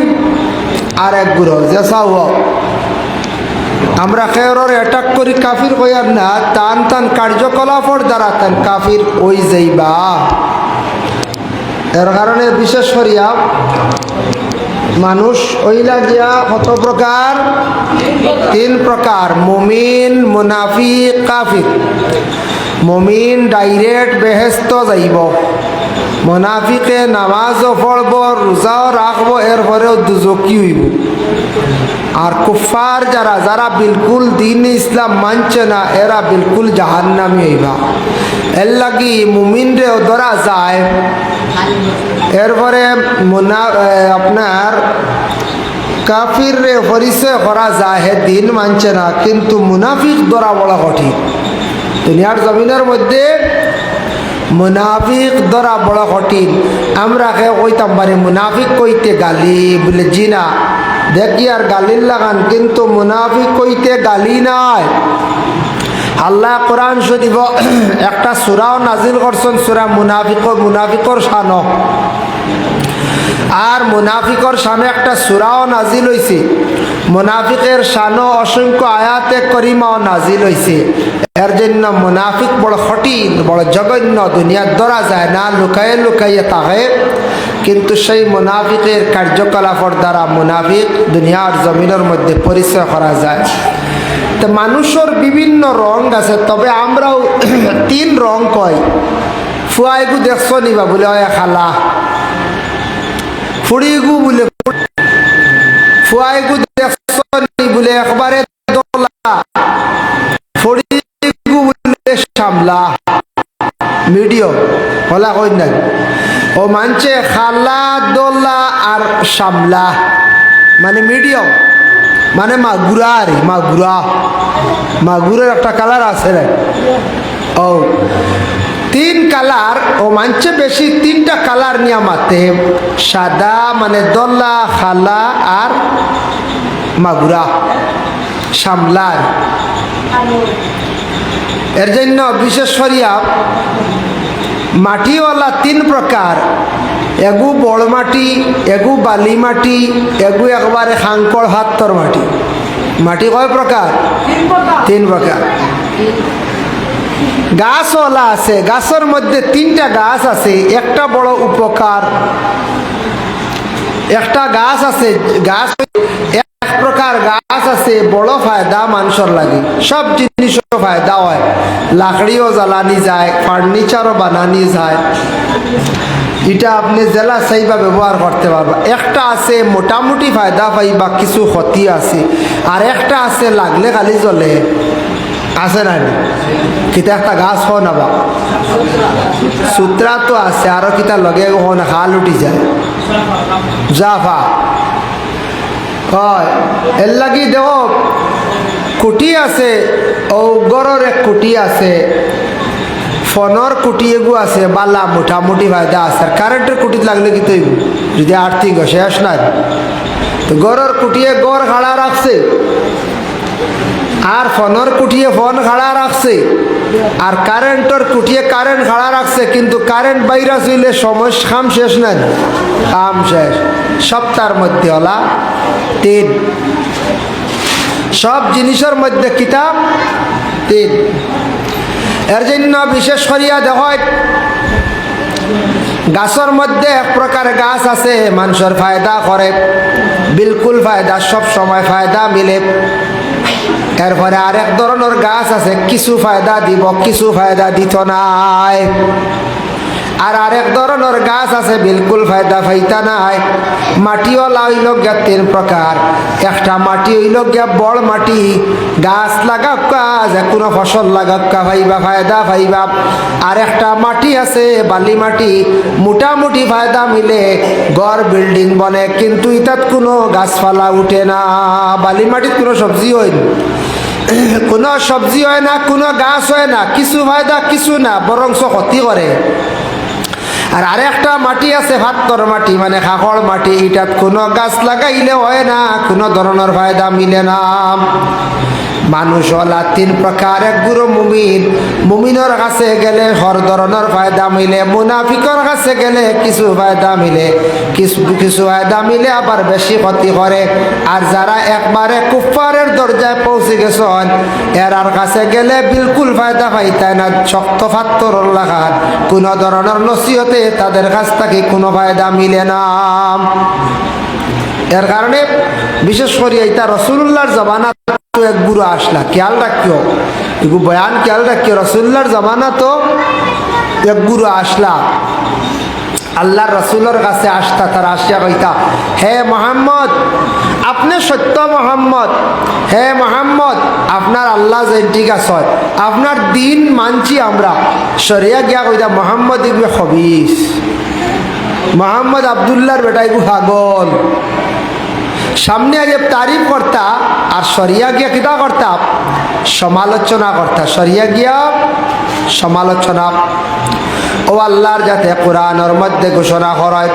S1: আর একগুলো। যেসাও আমরা খেয়রের অ্যাটাক করি কাফির কইয়ার না, টান টান কার্যকলাপর দ্বারা তান কাফির ওই যাইবা। এর কারণে বিশেষ করিয়া মানুষ ওইলা গিয়া কত প্রকার, তিন প্রকার, মুমিন, মুনাফিক, কাফির। মুমিন ডাইরেক্ট বেহেস্ত যাইব, মুনাফিকে নামাজও পড়ব, রোজাও রাখবো, এরপরেও দুজকি হইব। আর কুফার যারা, যারা বিলকুল দিন ইসলাম মানছে না, এরা বিলকুল জাহান্নামী হইবা। এর লাগি মুমিনরে ধরা যায়, এরপরে আপনার কাফির রে পরিচয় করা যায়, হে দিন মানছে না, কিন্তু মুনাফিক ধরা বড় কঠিন। দুনিয়ার জমিনের মধ্যে মুনাফিক ধরা বড় কঠিন। আমরা কইতাম পারি মুনাফিক কইতে গালি বলে, জি না, দেখি আর গালির লাগান, কিন্তু মুনাফিক কইতে গালি নাই। আল্লাহ কোরআন শরীফ একটা সূরাও নাজিল করছেন, সূরা মুনাফিকর শান। আর মুনাফিকর শানে একটা সূরাও নাজিল হইছে, মুনাফিকের শানো অসংখ্য আয়াতে করিমাও নাজিল হইছে। এর জন্য মুনাফিক বড় কঠিন, বড় জঘন্য, দুনিয়ার ধরা যায় না, লুকাইয়ে লুকাইয়ে থাকে। কিন্তু সেই মুনাফিকের কার্যকলাপের দ্বারা মুনাফিক দুনিয়ার জমিনের মধ্যে পরিচয় করা যায়। তো মানুষের বিভিন্ন রং আছে, তবে আমরাও তিন রং কই। ফুয়াইগু দেখছো নিবা বলে হয় খালা, ফুড়িগু বলে ফুয়াইগু দেখছো নি বলে একবারে দোলা, ফুড়িগু বলে সামলা, মিডিয়াম হলা কই নাই। ও মানছে খালা, দোলা আর সামলা মানে মিডিয়াম। মানে মাগুরা আর মাগুরের একটা কালার আছে রে। ও তিন কালার ও মানছে বেশি তিনটা কালার নিয়ে মাতে, সাদা মানে দল্লা, খালা আর মাগুরা সামলার। এর জন্য বিশেষ করিয়া মাটিওয়ালা তিন প্রকার, এগু বড় মাটি, এগু বালি মাটি, এগু একবারে খাঙ্কড় হাত্তর মাটি। মাটি কয় প্রকার? তিন প্রকার। গাছওয়ালা আছে, গাছের মধ্যে তিনটা গাছ আছে, একটা বড় উপকার। একটা গাছ আছে, গাছ এক প্রকার গাছ আছে বড় ফায়দা মানুষের লাগে, সব জিনিসও ফায়দা হয়, লাকড়িও জ্বালানি যায়, ফার্নিচারও বানানি যায়, এটা আপনি জেলা চাইবা ব্যবহার করতে পারবা। একটা আছে মোটামুটি ফায়দা পাইবা, কিছু ক্ষতি আছে। আর একটা আছে লাগলে খালি জ্বলে, আছে না? কিতা একটা গাছ হো না বা সূত্রা তো আছে, আরো কিতা লগে না হাল উঠি যায় জাফা হয়। এর লাগি দেখো কুটি আছে, ও গড়ের এক কুটি আছে, ফোনের কুটি এগু আছে, বালা মোটামুটি ফায়দা আছে। আর কারেন্টের কুটি লাগলে কি তৈব যদি আর্থিক শেষ নাই, তো গড়ের কুটিয়ে গড় খাড়া রাখছে, আর ফোনের কুটিয়ে ফোন খাড়া রাখছে, আর কারেন্টের কুটিয়ে কারেন্ট খাড়া রাখছে। কিন্তু কারেন্ট বাইরা চলে সমস্যা, কাম শেষ নাই, কাম শেষ। সপ্তাহের মধ্যে হলা তিন, সব জিনিসের মধ্যে কিতাব তিন। এর জন্য বিশেষ করিয়া দেখ গাছের মধ্যে এক প্রকার গাছ আছে মানুষের ফায়দা করে, বিলকুল ফায়দা, সব সময় ফায়দা মিলে। এরপরে আরেক ধরনের গাছ আছে, কিছু ফায়দা দিব, কিছু ফায়দা দিত নাই। আর আরেক ধরনের গাছ আছে বিলকুল ফায়দা ফাইতা নাই। মাটিওয়ালা হইল গিয়া তিন প্রকার। একটা মাটি হইল গিয়া বড় মাটি, গাছ লাগাক্কা, যে কোনো ফসল লাগাক্কা ফাইবা, ফায়দা ফাইবা। আর একটা মাটি আছে বালি মাটি, মোটামুটি ফায়দা মিলে, ঘর বিল্ডিং বনে, কিন্তু ইতাত কোনো গাছপালা উঠে না। বালি মাটিত কোনো সবজি হয় না, কোনো সবজি হয় না, কোনো গাছ হয় না, কিছু ফায়দা কিছু না, বরংস ক্ষতি করে। আর আরেকটা মাটি আছে ভাত্তর মাটি, মানে খাকড় মাটি, এটাত কোনো গাছ লাগাইলে হয় না, কোনো ধরনের ফায়দা মিলে না। মানুষ হলা তিন প্রকার। এক গুরু মুমিন, মুমিনের কাছে গেলে হর ধরনের ফায়দা মিলে, মুনাফিকর কাছে গেলে কিছু ফায়দা মিলে, কিছু ফায়দা মিলে আবার বেশি ক্ষতি করে। আর যারা একবারে কুফারের দরজায় পৌঁছে গেছেন, এরার কাছে গেলে বিলকুল ফায়দা পাইতায় না, শক্ত ফাত্তর লাগার কোনো ধরনের নসিহতে তাদের কাছ থেকে কোনো ফায়দা মিলে না। এর কারণে বিশেষ করে এটা রসুল্লাহর জমানা তো এক বুড়ো আসলা, খেয়াল রাখিও, এগু বয়ান খেয়াল রাখিও। রসুল্লাহর জমানা তো এক বুড়ো আসলা, আল্লাহর রসুলের কাছে আসতা, তার আসিয়া কইতা, হে মোহাম্মদ, আপনি সত্য মোহাম্মদ, হে মোহাম্মদ, আপনার আল্লাহ যে ঠিক আছে, আপনার দিন মানছি আমরা। সরিয়া গিয়া কইতা, মোহাম্মদ ইবনে খবিস, মোহাম্মদ আবদুল্লাহর বেটা ইবু পাগল। সামনে আগে তারিফ করতা, আর সরিয়া গিয়া কিতা করতা, সমালোচনা করতা। সরিয়া গিয়া সমালোচনা। ও আল্লাহর যাতে কোরআনের মধ্যে ঘোষণা করায়,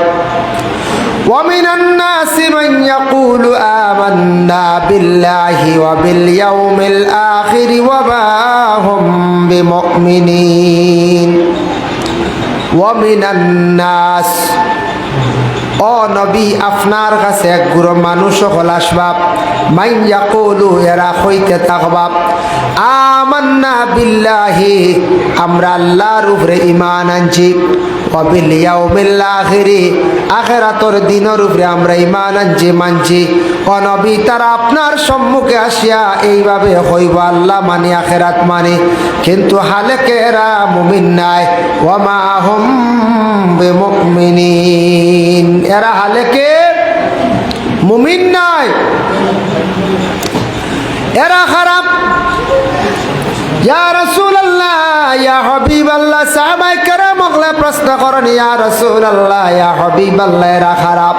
S1: وَمِنَ النَّاسِ مَن يَقُولُ آمَنَّا بِاللَّهِ وَبِالْيَوْمِ الْآخِرِ وَمَا هُمْ بِمُؤْمِنِينَ। وَمِنَ النَّاسِ, ও নবী, আপনার কাছে এক গুরু মানুষ সকল আসবাব, মান ইয়াকুলু, এরা হইতে থাকবাব, আমান্না বিল্লাহি, আমরা আল্লাহর উপরে ঈমান আনছি, ওয়া বিল ইয়াউমিল আখির, আখিরাতের দিনের উপরে আমরা ঈমান আনছি, মানছি। ও নবী, তারা আপনার সম্মুখে আসিয়া এইভাবে হইব, আল্লাহ মানি, আখিরাত মানি, কিন্তু হালেকে এরা মুমিন নাই। ওয়া মা হুম বিমুমিনিন, এরা হালেকে মুমিন নাই, এরা খারাপ। ইয়া রাসূলুল্লাহ, ইয়া হাবিবাল্লাহ, সাহাবায়ে কেরাম ওগলা প্রশ্ন করেন, ইয়া রাসূলুল্লাহ, ইয়া হাবিবাল্লাহ, এরা খারাপ।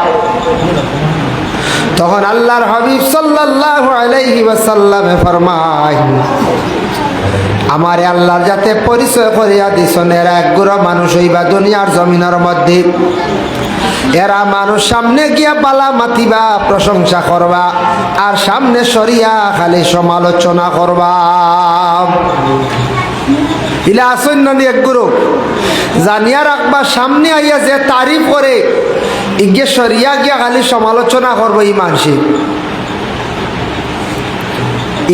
S1: তখন আল্লাহর হাবিব সাল্লাল্লাহু আলাইহি ওয়াসাল্লামে ফরমায়, আমারে আল্লাহর যাতে পরিচয় করিয়া দিছেন, এরা এক গুড়া মানুষ হইবা দুনিয়ার জমিনের মধ্যে। এরা মানুষ সামনে গিয়া বালা মাতিবা, প্রশংসা করবা, আর সামনে সরিয়া খালি সমালোচনা করবা। ইলা আসন্ন এক গুরু জানিয়া রাখবা, সামনে আইয়া যে তারিফ করে ইগে সরিয়া গিয়া খালি সমালোচনা করবো।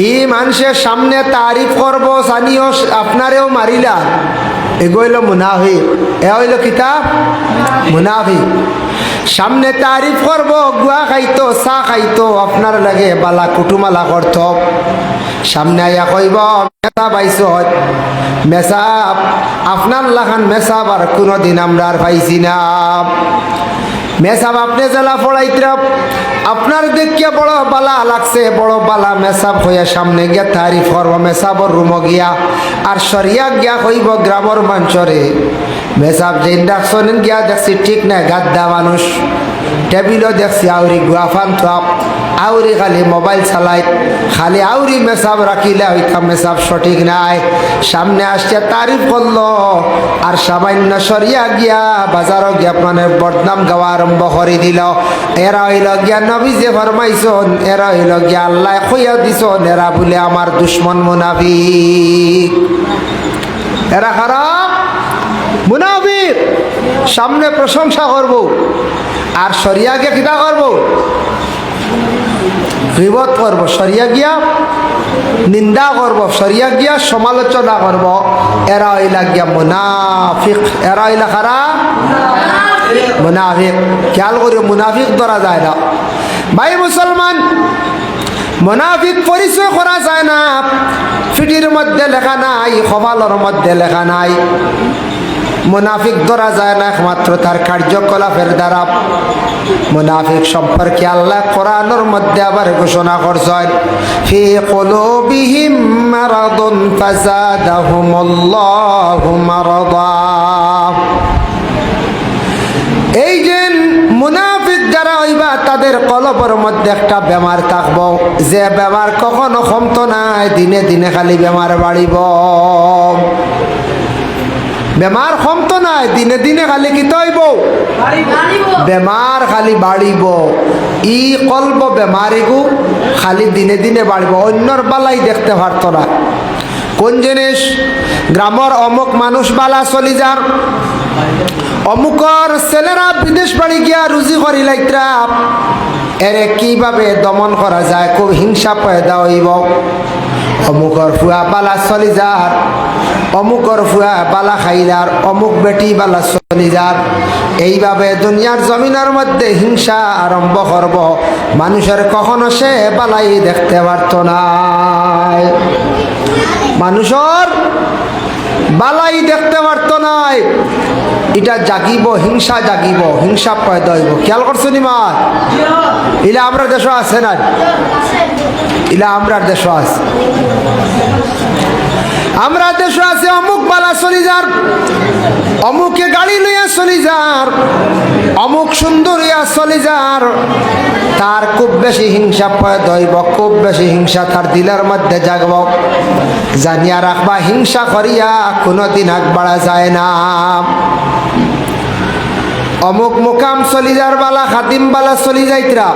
S1: এই মানুষের সামনে তারিফ করবো জানিও আপনারেও মারিলা, এগোইল মুনাফিক। এ হইল কিতাব মুনাফিক। সামনে তারিফ করবো, গুয়া খাইতো, চা খাইতো, আপনার লাগে বালা কুটুমালা করত। সামনে আইয়া কইব মেসা পাইছ, মেসাব আপনার লাখান মেসাব আর কোনোদিন আমরা আর পাইছি না। মেসাব আপনি জেলা পড়াইতে আপনার দেখিয়া বড় বালা লাগছে, বড় বালা মেসাব হইয়া সামনে গিয়া তারিফ করবো মেসাবর রুম গিয়া, আর সরিয়া গিয়া কইব গ্রামের মঞ্চরে মেসাব যে ইন্ডাকশন গিয়া দেখছি ঠিক নাই, গাদ্দা মানুষ। টেবিলও দেখছি আউরি গুয়াফান থাপ, আউরি খালি মোবাইল চালাই, খালি আউরি মেসাব রাখিলে হইতা মেসাব সঠিক নাই। সামনে আসছে তারিফ করলো, আর সামান্য সরিয়া গিয়া বাজারও গিয়া মানে বদনাম গাওয়া আরম্ভ করে দিল। এরা হইল গিয়া নবী যে ফরমাইছন, এরা হইল গিয়া আল্লাহ কইয়া দিছন, এরা বলে আমার দুশ্মন মুনাফিক। এরা খারাপ মুনাফিক। সামনে প্রশংসা করব, আর সরিয়া গিয়া কিতা করব, গীবত করব, সরিয়া গিয়া নিন্দা করব, সরিয়া গিয়া সমালোচনা করব। এরা হইলা গিয়া মুনাফিক। এরা হইলা খারাপ মুনাফিক। খেয়াল করি মুনাফিক ধরা যায় না ভাই মুসলমান। মুনাফিক পরিচয় করা যায় না, ফিটির মধ্যে লেখা নাই, কপালের মধ্যে লেখা নাই। মুনাফিক ধরা যায় না একমাত্র তার কার্যকলাপের দ্বারা। মুনাফিক সম্পর্কে আল্লাহ কোরআনের মধ্যে আবার ঘোষণা করছেন, ফি কুলুবিহিম মারাদুন ফাযাদাহুমুল্লাহু মারাদা। এই যে মুনাফিক যারা হইবা তাদের কলবের মধ্যে একটা বেমার থাকবো, যে বেমার কখনো কমতো নাই, দিনে দিনে খালি বেমার বাড়িব। বেমার কমতো নাই, দিনে দিনে খালি কি তৈব বেমার খালি বাড়িব। ই কলব বেমারিগু খালি দিনে দিনে বাড়িব, অন্যর বালাই দেখতে পারত না। কোন জিনিস? গ্রামের অমুক মানুষ বালা চলি যার, অমুকর ছেলেরা বিদেশ বাড়ি গিয়া রুজি করি লাইত্রা, এরে কিভাবে দমন করা যায়, খুব হিংসা পয়দা হইব। অমুকর ফুয়া বালা চলি যার, অমুকর ফুয়া বালা খাইলার, অমুক বেটি বালা চলি যার। এইভাবে দুনিয়ার জমিনের মধ্যে হিংসা আরম্ভ করব। মানুষের কখনো সে বালাই দেখতে পারত না, মানুষের বালাই দেখতে পারত নাই। এটা জাগিব, হিংসা জাগিব, হিংসা পয়দা হইব। খেয়াল করছো নি মা? ইলা আমরা দেশ আছে না, ইলা আমরা দেশ আছে, আমরা দেশ আছে। অমুক বালা চলি যার, অমুকে গাড়ি লইয়া চলি যার, অমুক সুন্দর হইয়া চলি যার, তার খুব বেশি হিংসা পয়দা হইব, খুব বেশি হিংসা তার দিলের মধ্যে জাগব। জানিয়া রাখবা, হিংসা করিয়া কোনোদিন আগ বাড়া যায় না। অমুক মুকাম চলি যার বালা, খাদিম বালা চলি যাইতরা,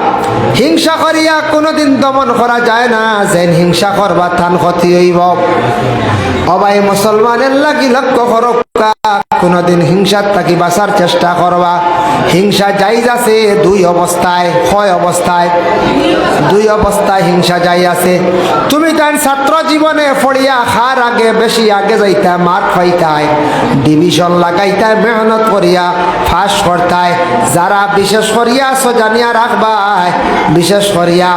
S1: হিংসা করিয়া কোনোদিন দমন করা যায় না। যেন হিংসা করবা থান ক্ষতি হইব। অবাই মুসলমানের লাগি লক্ষ্য করো, কোনোদিন হিংসার থাকি বাঁচার চেষ্টা করবা। হিংসা যাই আছে দুই অবস্থায়, হয় অবস্থায়, দুই অবস্থায় হিংসা যাই আছে। তুমি তাই ছাত্র জীবনে পড়িয়া খার আগে বেশি আগে যাইতা, মার খাইতায়, ডিভিশন লাগাইতায়, মেহনত করিয়া ফাঁস করতায়। যারা বিশেষ করিয়া জানিয়া রাখবায়, বিশেষ করিয়া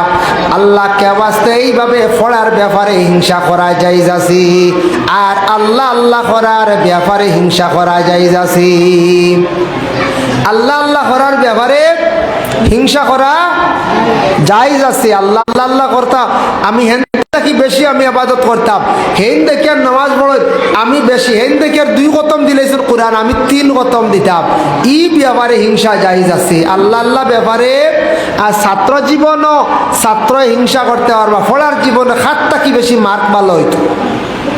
S1: আল্লাহকে বাঁচতে এইভাবে পড়ার ব্যাপারে হিংসা করা যাই যাচ্ছি, আর আল্লাহ আল্লাহ করার ব্যাপারে হিংসা করা যাই যাচ্ছি। আল্লাহ আল্লাহ করার ব্যাপারে হিংসা করা যাই যাচ্ছে। আল্লাহ আল্লাহ আল্লাহ করতাম, আমি হেন কি বেশি আমি আবাদত করতাম, হেন দেখে নামাজ পড়ো আমি বেশি, হেন দেখে 2 খতম দিলেছিল কোরআন, আমি 3 খতম দিতাম। ই ব্যাপারে হিংসা যাই যাচ্ছে। আল্লাহ আল্লাহ ব্যাপারে আর ছাত্র জীবনও ছাত্র হিংসা করতে পারবা, পড়ার জীবনে খাতটা কি বেশি মার্ক ভালো হইতো।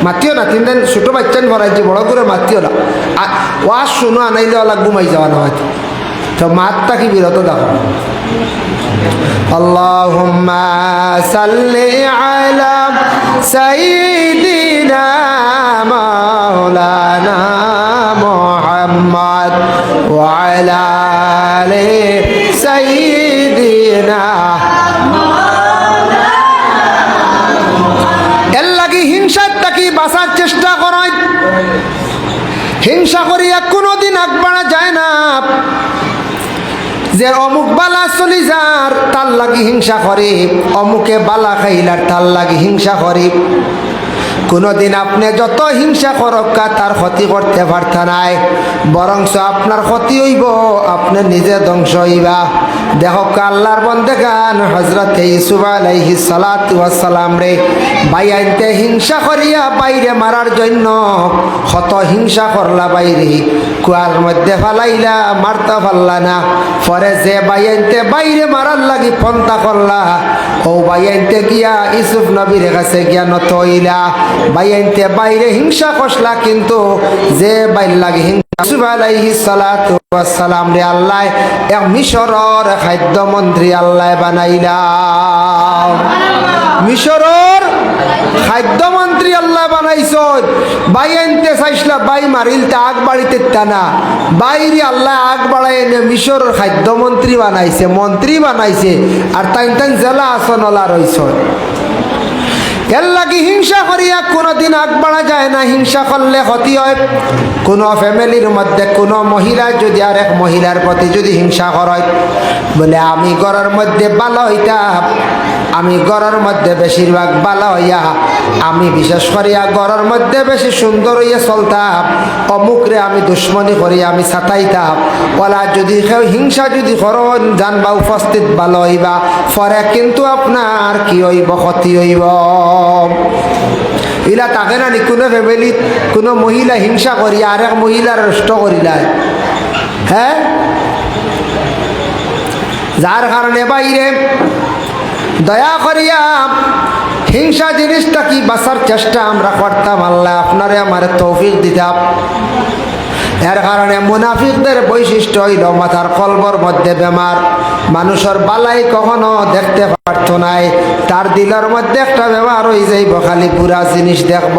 S1: মাতিও না, 3 দিন ছোটো বাচ্চান ভরাইছে, বড় করে মাতিও না। ওয়াজ শুনো আনাইলে ওলা ঘুমাই যাওয়া না হয়তো, তো মাতটা কি বিরত দেখো। আল্লাহুম্মা সাল্লি আলা সাইয়্যিদিনা মাওলানা মুহাম্মদ ওয়া আলা আলি সাইয়্যিদিনা। এর লাগি হিংসাটা কি বাঁচার চেষ্টা করাই, হিংসা করিয়া কোনোদিন আগ বাড়া যায় না। যে অমুক বালা চলি যার তার লাগি হিংসা করে, অমুকে বালা খাইলার তার লাগি হিংসা করে। কোনোদিন আপনি যত হিংসা করক্কা তার ক্ষতি করতে পারত নাই, বরংস আপনার ক্ষতি হইব, আপনি নিজে ধ্বংস হইবা। দেখো আল্লাহর বন্দেগান হযরত ইউসুফ আলাইহিস সালাতু ওয়াস সালাম রে বাইয়াইতে হিংসা করিয়া বাইরে মারার জন্য কত হিংসা করলা, বাইরে কুয়ার মধ্যে ফালাইলা, মারতে পারলা না। পরে যে বাইয়াইতে বাইরে মারার লাগি পন্থা করলা, ও বাইয়াইতে গিয়া ইউসুফ নবীর কাছে গিয়া নত হইলা। বাইয়াইতে বাইরে হিংসা করলা, কিন্তু যে বাইর লাগে ইউসুফ আলাইহিস সালাতু ওয়াস সালাম রে আল্লাহ এক মিশরের খাদ্যমন্ত্রী আল্লাহ বানাইলা। মিশরের খাদ্যমন্ত্রী আল্লাহ বানাইছ। বাই আনতে চাইছিলা, বাই মারিলতে আগ বাড়িতে টানা, বাইরে আল্লাহ আগ বাড়াই এনে মিশরের খাদ্যমন্ত্রী বানাইছে, মন্ত্রী বানাইছে, আর তাই জেলা আসনলা রইছ। এর লাগি হিংসা করিয়া কোনোদিন আগ বাড়া যায় না। হিংসা করলে ক্ষতি হয়। কোনো ফ্যামিলির মধ্যে কোনো মহিলা যদি আর এক মহিলার প্রতি যদি হিংসা করে, বলে আমি ঘরের মধ্যে ভালো হইতাম, আমি ঘরের মধ্যে বেশিরভাগ ভালো হইয়া, আমি বিশেষ করিয়া ঘরের মধ্যে বেশি সুন্দর হইয়া চলতাম, অমুকরে আমি দুশ্মনী করিয়া আমি ছাতাইতাম, ওলা যদি কেউ হিংসা যদি করন জানবা উপস্থিত ভালো হইবা, পরে কিন্তু আপনার কি হইব, ক্ষতি হইব। ইলা তাকে না কোনো ফ্যামিলিত কোনো মহিলা হিংসা করিয়া আর এক মহিলার নষ্ট করিলায়, হ্যাঁ, যার কারণে বাইরে দয়া করিয়া হিংসা জিনিসটা কি বাঁচার চেষ্টা আমরা করতাম। আল্লাহ আপনারে আমার তৌফিক দিতাম। এর কারণে মুনাফিকদের বৈশিষ্ট্য হইল মাথার কলবর মধ্যে বেমার, মানুষের বালাই কখনো দেখতে পারত নাই, তার দিলের মধ্যে একটা বেমার হয়ে যাইব, খালি পুরা জিনিস দেখব।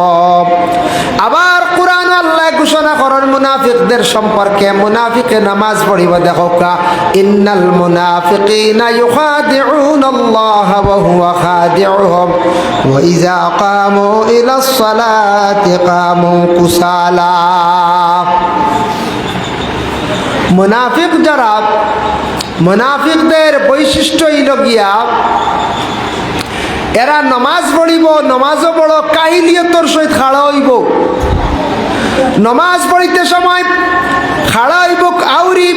S1: আবার কুরআন আল্লাহ ঘোষণা করেন মুনাফিকদের সম্পর্কে, মুনাফিকে নামাজ পড়িব। দেখো কা ইন্নাল মুনাফিকিনা ইউখাদিউনাল্লাহ ওয়া হুয়া খাদিউহুম ওয়া ইযা কামু ইলাস সালাতি কামু কুসালা। মুনাফিক যারা, মুনাফিকদের বৈশিষ্ট্য হইল গিয়া এরা নমাজ পড়িব, নমাজও বড় কাহিলিয়তর সহিত খাড়া হইব। নমাজ পড়িতে সময় খাড়া হইব, আউরি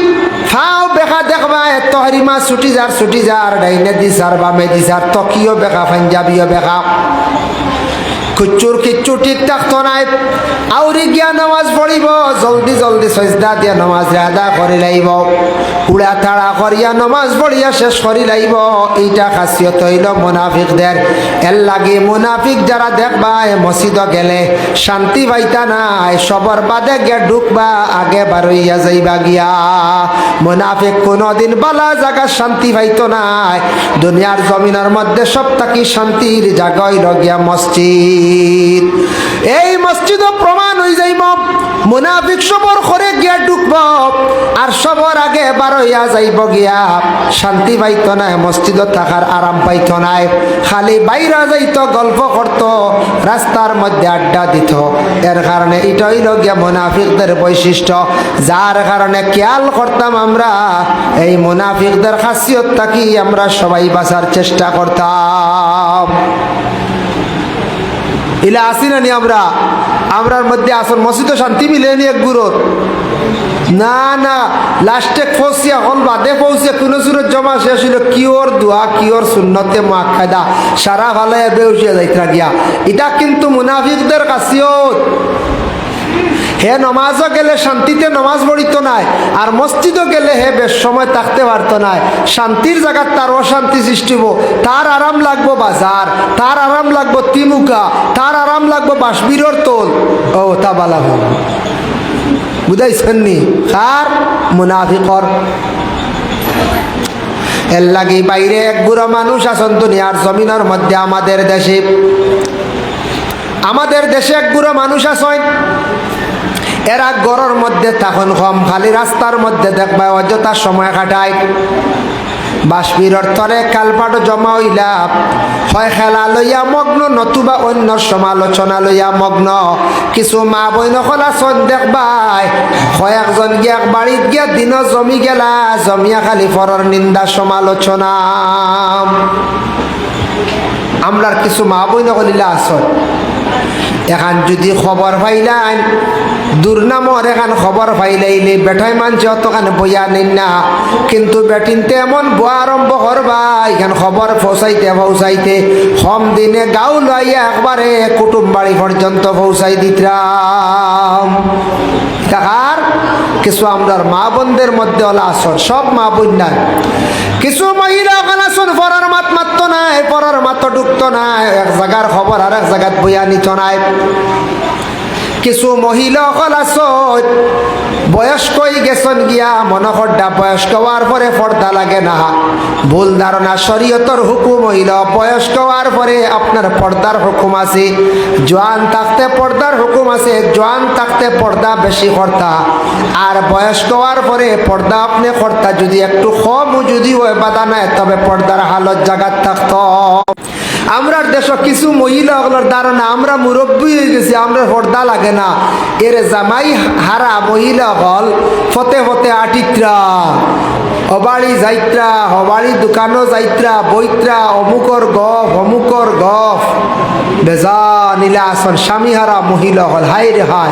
S1: ফাও বেখা দেখবা, এত হরিমা ছুটি যার ডাইনে দিছার বামে দিছার, তকিও বেখা পাঞ্জাবিও বেখা, কুচুর কিচ্ছু ঠিক থাকতো নাই। আউরি গিয়া নামাজ পড়িব, জলদি জলদি সজদা দিয়া নামাজ আদা করে লাইব, উড়া তাড়া করিয়া নামাজ পড়িয়া শেষ করি লাইব। এইটা খাসিয়ত হইল মুনাফিকদের। এর লাগে মুনাফিক যারা দেখবা মসজিদ গেলে শান্তি পাইতা নাই, সবার বাদে গিয়া ঢুকবা, আগে বারইয়া যাইবা গিয়া। মুনাফিক কোনোদিন বালা জায়গা শান্তি পাইতো নাই। দুনিয়ার জমিনের মধ্যে সব থাকি শান্তির জায়গা হইল গিয়া মসজিদ। এই মসজিদ প্রমাণ হয়ে যাইব মুনাফিক সবর করে গিয়া ঢুকব, আর সবর আগে বার হইয়া যাইব গিয়া, শান্তি পাইতো না, মসজিদ থাকার আরাম পাইতো নাই, খালি বাইরে যাইতো, গল্প করত, রাস্তার মধ্যে আড্ডা দিত। এর কারণে এটা হইল গিয়া মুনাফিকদের বৈশিষ্ট্য, যার কারণে খেয়াল করতাম আমরা এই মুনাফিকদের খাসিয়ত থাকি আমরা সবাই বাঁচার চেষ্টা করতাম। ইলা আসি না নি আমরা, আমরার মধ্যে আসল মসজিদে শান্তি মিলেনি এক গুরুর না না, লাস্টে ফসিয়া হল বাদে পৌঁছে কোনো সুরত জমা শেষ হইল, কিওর দোয়া কিওর সুন্নতে মুআক্কাদা সারা ভালো বেউসিয়া যাইতরা গিয়া। এটা কিন্তু মুনাফিকদের খাসিয়ত। হে নমাজও গেলে শান্তিতে নমাজ পড়িত নাই, আর মসজিদও গেলে হে বেশ সময় থাকতে পারত নাই। শান্তির জায়গার তার অশান্তি সৃষ্টি হবো, তার আরাম লাগবো বাজার, তার আরাম লাগবো তিমুকা, তার আরাম লাগবো বাসবিরর তোল। ও তা বালা হল বুঝাইছেন নি? কার? মুনাফিকর। এর লাগি বাইরে এক বুড়ো মানুষ আছেন দুনিয়ার জমিনের মধ্যে, আমাদের দেশে এক বুড়ো মানুষ আছেন। এরা গড়ের মধ্যে তখন কম, খালি রাস্তার মধ্যে দেখবা অযথা সময় কাটায়। বাসবিরর তরে কালপাট জমা হইলা, হয় খেলা লইয়া মগ্ন, নতুবা অন্য সমালোচনা লইয়া মগ্ন। কিছু মা বই নকল আছেন দেখবাই, কয়েকজন গিয়া বাড়িত গিয়া দিন জমি গেলা, জমিয়া খালি পরের নিন্দা সমালোচনা। আমরার কিছু মা বই নকলিলা আছেন, এখন যদি খবর পাইলেন দুর্নামর, এখন খবর পাইলাইলে বেটাই মানছে অতখানে বইয়া নিন না, কিন্তু বেটিনতে এমন বয়া আরম্ভ করবা, এখান খবর পৌঁছাইতে কম দিনে গাও লইয়া একবারে কুটুম বাড়ি পর্যন্ত পৌঁছাই দিতাম। তাহার কিছু আমরার মা বোনদের মধ্যে ওলা আসন, সব মা বোন নাই, কিছু মহিলা ওখানে আসন পরার মাত মাত্র নাই, পরার মাত্র ঢুকতো নাই, এক জায়গার খবর আর এক জায়গাত বইয়া নিত নাই। কিছু মহিলা সকল আসন বয়স্ক হয়ে গেছেন গিয়া, মনে করডা বয়স্ক হওয়ার পরে পর্দা লাগে না, ভুল ধারণা। শরীয়তর হুকুম হইল বয়স্ক হওয়ার পরে আপনার পর্দার হুকুম আছে, জোয়ান থাকতে পর্দার হুকুম আছে, জোয়ান থাকতে পর্দা বেশি কর্তা, আর বয়স্ক হওয়ার পরে পর্দা আপনি কর্তা যদি একটু কম যদি হয় বাধা নাই, তবে পর্দার হালত জায়গার থাকত। আমরার দেশ কিছু মহিলাগুলোর ধারণা আমরা মুরব্বী হয়ে গেছি, আমরা পর্দা লাগে না। এর জামাই হারা মহিলা হল ফতে ফতে আটিত্রা, অবাড়ি যাইত্রা, অবাড়ি দোকানও যাইত্রা, বইত্রা, অমুকর গফ বেজা নীলা আসন। স্বামীহারা মহিলা হল, হাই রে হাই,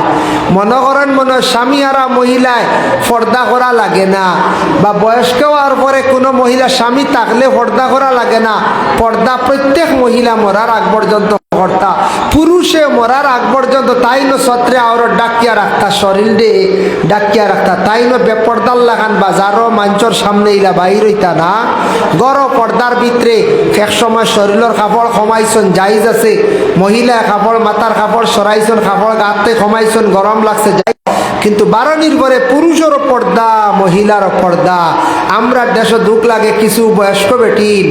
S1: মনে করেন মনে স্বামীহারা মহিলায় পর্দা করা লাগে না, বা বয়স্ক হওয়ার পরে কোনো মহিলা স্বামী থাকলে পর্দা করা লাগে না। পর্দা প্রত্যেক মহিলা মরার আগ পর্যন্ত কর্তা, পুরুষে মরার আগ পর্যন্ত তাই নো সত্রে আর ডাকিয়া রাখতা, শরীর ডে ডাকিয়া রাখতা, তাই নো বেপর্দার লাগান বাজারও মাঞ্চর সামনে ইলা বাহির হইতা না। গড় পর্দার ভিতরে এক সময় শরীরের কাপড় কমাইছন জাইজ আছে, মহিলা কাপড় মাথার কাপড় সরাইছন, কাপড় গাতে কমাইছন, গরম লাগছে যাই, কিন্তু বারণীর পরে পুরুষেরও পর্দা, মহিলারও পর্দা। আমরা দেশে দুঃখ লাগে কিছু বয়স্ক বেটির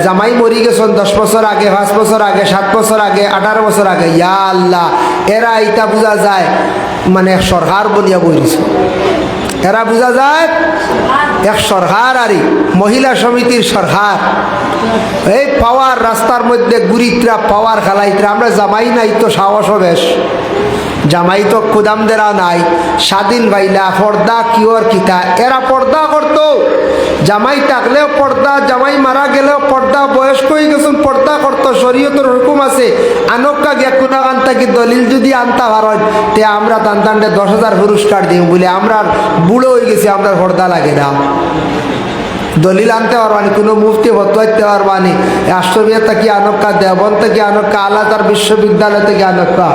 S1: জামাই মরি গেছেন 10 বছর আগে, 5 বছর আগে, 7 বছর আগে, 18 বছর আগে। ইয়া আল্লাহ, এরা ইটা বোঝা যায় মানে সরকার বলিয়া বলিছে, এরা বোঝা যায় এক সরকার, আরই মহিলা সমিতির সরকার। এই পাওয়ার রাস্তার মধ্যে গুরিত্রা পাওয়ার খেলাইত্রা, আমরা জামাই নাই তো সাহস বেশ, জামাই তো খুদামদেরা নাই, স্বাধীন ভাইলা পর্দা কিওর কিতা। এরা পর্দা করতো, জামাই থাকলেও পর্দা, জামাই মারা গেলেও পর্দা, বয়স্ক হয়ে গেছেন পর্দা করতো, শরীয়তের হুকুম আছে। আনক্কা গিয়া কোনা আনতা কি দলিল যদি আনতা পারেন তে আমরা তান্তান্ডে 10,000 পুরস্কার দিই বলে, আমরা বুড়ো হয়ে গেছি, আমরা পর্দা লাগে না। দলিল আনতে পারবানি, কোনো মুফতি হতে পারবানি, রাষ্ট্রবিয়া থেকে আনক্কা, দেবন থেকে আনক্কা, আলাদার বিশ্ববিদ্যালয় থেকে আনক্কা,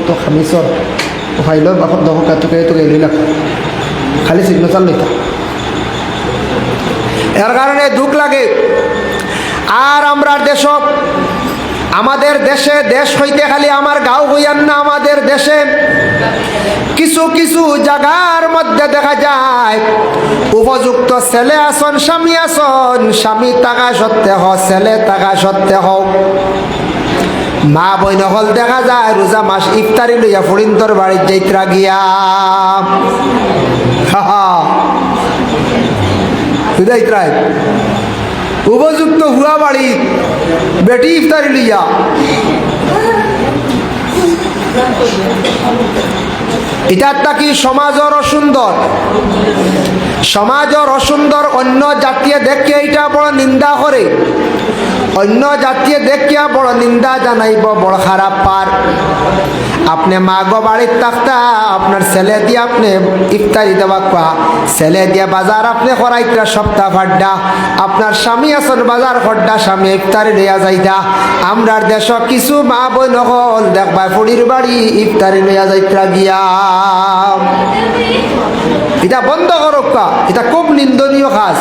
S1: তো খামিসর ভাইল বাপর দহকা তোকে তো গেলিলাম খালি সিগনেচার লইতা। এর কারণে দুঃখ লাগে। আর আমরা দেশ, আমাদের দেশে, দেশ হইতে খালি আমার গাঁও হইয়ান না, আমাদের দেশে কিছু কিছু জায়গার মধ্যে দেখা যায় উপযুক্ত ছেলে আসন, স্বামী আসন, স্বামী টাকা সত্ত্বে হোক, ছেলে টাকা সত্ত্বে হোক, মা বইন হল দেখা যায় রোজা মাস ইফতারি লইয়া ফরিন্তর বাড়ির যাইত্রা গিয়া বুঝাইত্রাই উপযুক্ত হুয়া বাড়ি বেটি ইফতারি লইয়া। এটা কি সমাজের অসুন্দর? সমাজের অসুন্দর। অন্য জাতীয় দেখে এটা বড় নিন্দা করে, অন্য জাতীয় দেখিয়া বড় নিন্দা জানাইব, বড় খারাপ পার। আপনি মা গো বাড়ির থাকতা আপনার ছেলে দিয়ে আপনি ইফতারি দেওয়া কোয়া, ছেলে দিয়ে বাজার আপনি করাইতা সপ্তাহ ফাড্ডা, আপনার স্বামী আসন বাজার খড্ডা, স্বামী ইফতারি লইয়া যাইতা। আমরার দেশ কিছু মা বই নকল দেখবা ফুড়ির বাড়ি ইফতারি লইয়া যাইতা গিয়া। এটা বন্ধ করুক, এটা খুব নিন্দনীয় কাজ,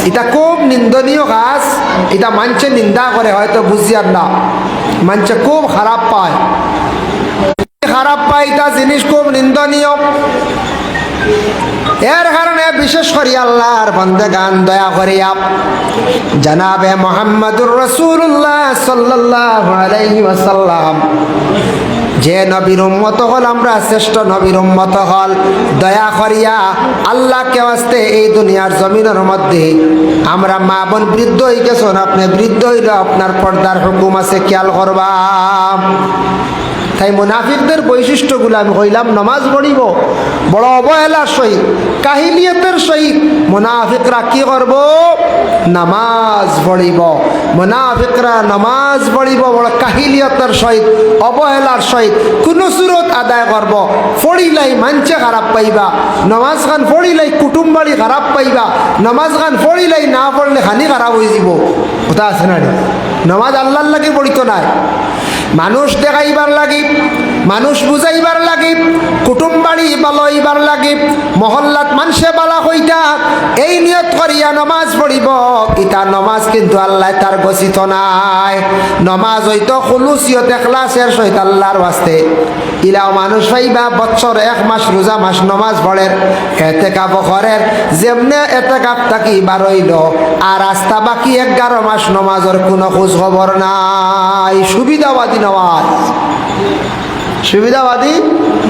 S1: এটা খুব নিন্দনীয় কাজ। এটা মানুষে নিন্দা করে, হয়তো বুঝিয়ার না, মানুষে খুব খারাপ পায়, খারাপ পায়, এটা জিনিস খুব নিন্দনীয়। এর কারণে বিশেষ করে আল্লাহর বান্দাগান দয়া করিয়া জনাবে মুহাম্মদুর রাসূলুল্লাহ সাল্লাল্লাহু আলাইহি ওয়াসাল্লাম যে নবীর উম্মত হল, আমরা শ্রেষ্ঠ নবীর উম্মত হল, দয়া করিয়া আল্লাহকে ওয়াস্তে এই দুনিয়ার জমিনের মধ্যে আমরা মা বোন বৃদ্ধ হয়ে গেছেন, আপনি বৃদ্ধ হইলে আপনার পর্দার হুকুম আছে, খেয়াল করবা। তাই মুনাফিকদের বৈশিষ্ট্যগুলো আমি কইলাম, নমাজ পড়িব বড় অবহেলার সহিত, কাহিলিয়তের সহিত মুনাফিকরা কি করব? নামাজ পড়িব। মুনাফিকরা নামাজ পড়িব বড় কাহিলিয়তের সহিত, অবহেলার সহিত, কোন সুরত আদায় করব, পড়িলাই মানছে খারাপ পাইবা, নমাজ খান পড়িলাই কুটুম্বাড়ি খারাপ পাইবা, নমাজ খান পড়িলাই না পড়লে খানি খারাপ হয়ে যাব। কথা আছে না? নমাজ আল্লাহর লাগে পড়িত নাই, মানুষ দেখাইবার লাগি, মানুষ বুঝাইবার লাগি, কুটুম্বাড়ি ভালো হইবার লাগি, মহল্লাত মানুষে বালা হইতা, এই নিয়ত করিয়া নমাজ পড়িব। ইতা নমাজ কিন্তু আল্লাহ তার গছিত নাই। নমাজ হইতো খুলুসিয়ত ইখলাসের সহিত আল্লাহর ওয়াস্তে। ইলাও মানুষ পাইবা বছর 1 মাস রোজা মাস নমাজ পড়ের, এতেকাফ করের, যেমনে এতেকাফ থাকি বার হইল, আর রাস্তা বাকি 11 মাস নমাজের কোনো খোঁজ খবর নাই। সুবিধাবাদী নামাজ, সুবিধাবাদী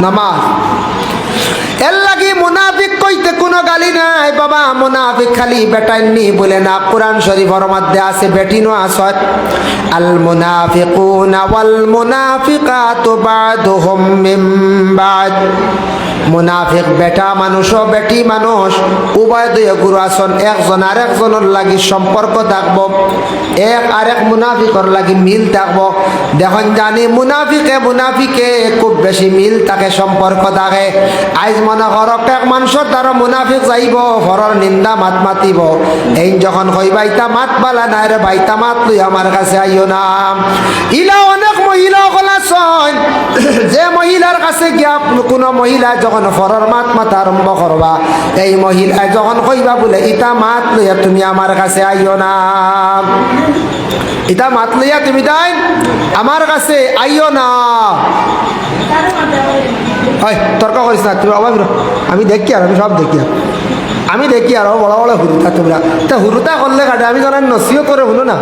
S1: নামাজ। এর লাগি মুনাফিক কইতে কোনো গালি নাই বাবা। মুনাফিক খালি বেটাইনি বলে না, কোরআন শরীফের মধ্যে আছে বেটিনো আসত, আল মুনাফিকুনা ওয়াল মুনাফিকাতু বাদুহুম মিন বাদ। মুনাফিক বেটা মানুষ ও বেটি মানুষ উভয় দুই গুরু আসন, একজন আরেকজনের লাগি সম্পর্ক থাকবো, এক আরেক মুনাফিকর লাগি মিল থাকবো। দেখুন জানি মুনাফিকে খুব বেশি মিল থাকে, সম্পর্ক থাকে। আজ মনে করক এক মানুষের দ্বারা মুনাফিক যাইব, ঘরের নিন্দা মাত মাতিব, এই যখন কই বাইতা মাত বালা নাই রে, বাইতা মাত লই আমার কাছে আইও না। ইলা অনেক মহিলা আছেন, যে মহিলার কাছে গিয়া কোনো মহিলা যখন ঘরের মাত মাতা আরম্ভ করবা, এই মহিলা যখন কইবা বলে ইটা মাত লইয়া তুমি আমার কাছে আইও না, ইটা মাত লইয়া তুমি তাই আমার কাছে আইও না। তর্ক করিস না তুমি, অভাব আমি দেখি, আর আমি সব দেখি, আমি দেখি আর বড় বড় হুরুতা তোমরা তা হুরুতা করলে কাটে, আমি জানাই নসিও করে শুনো না,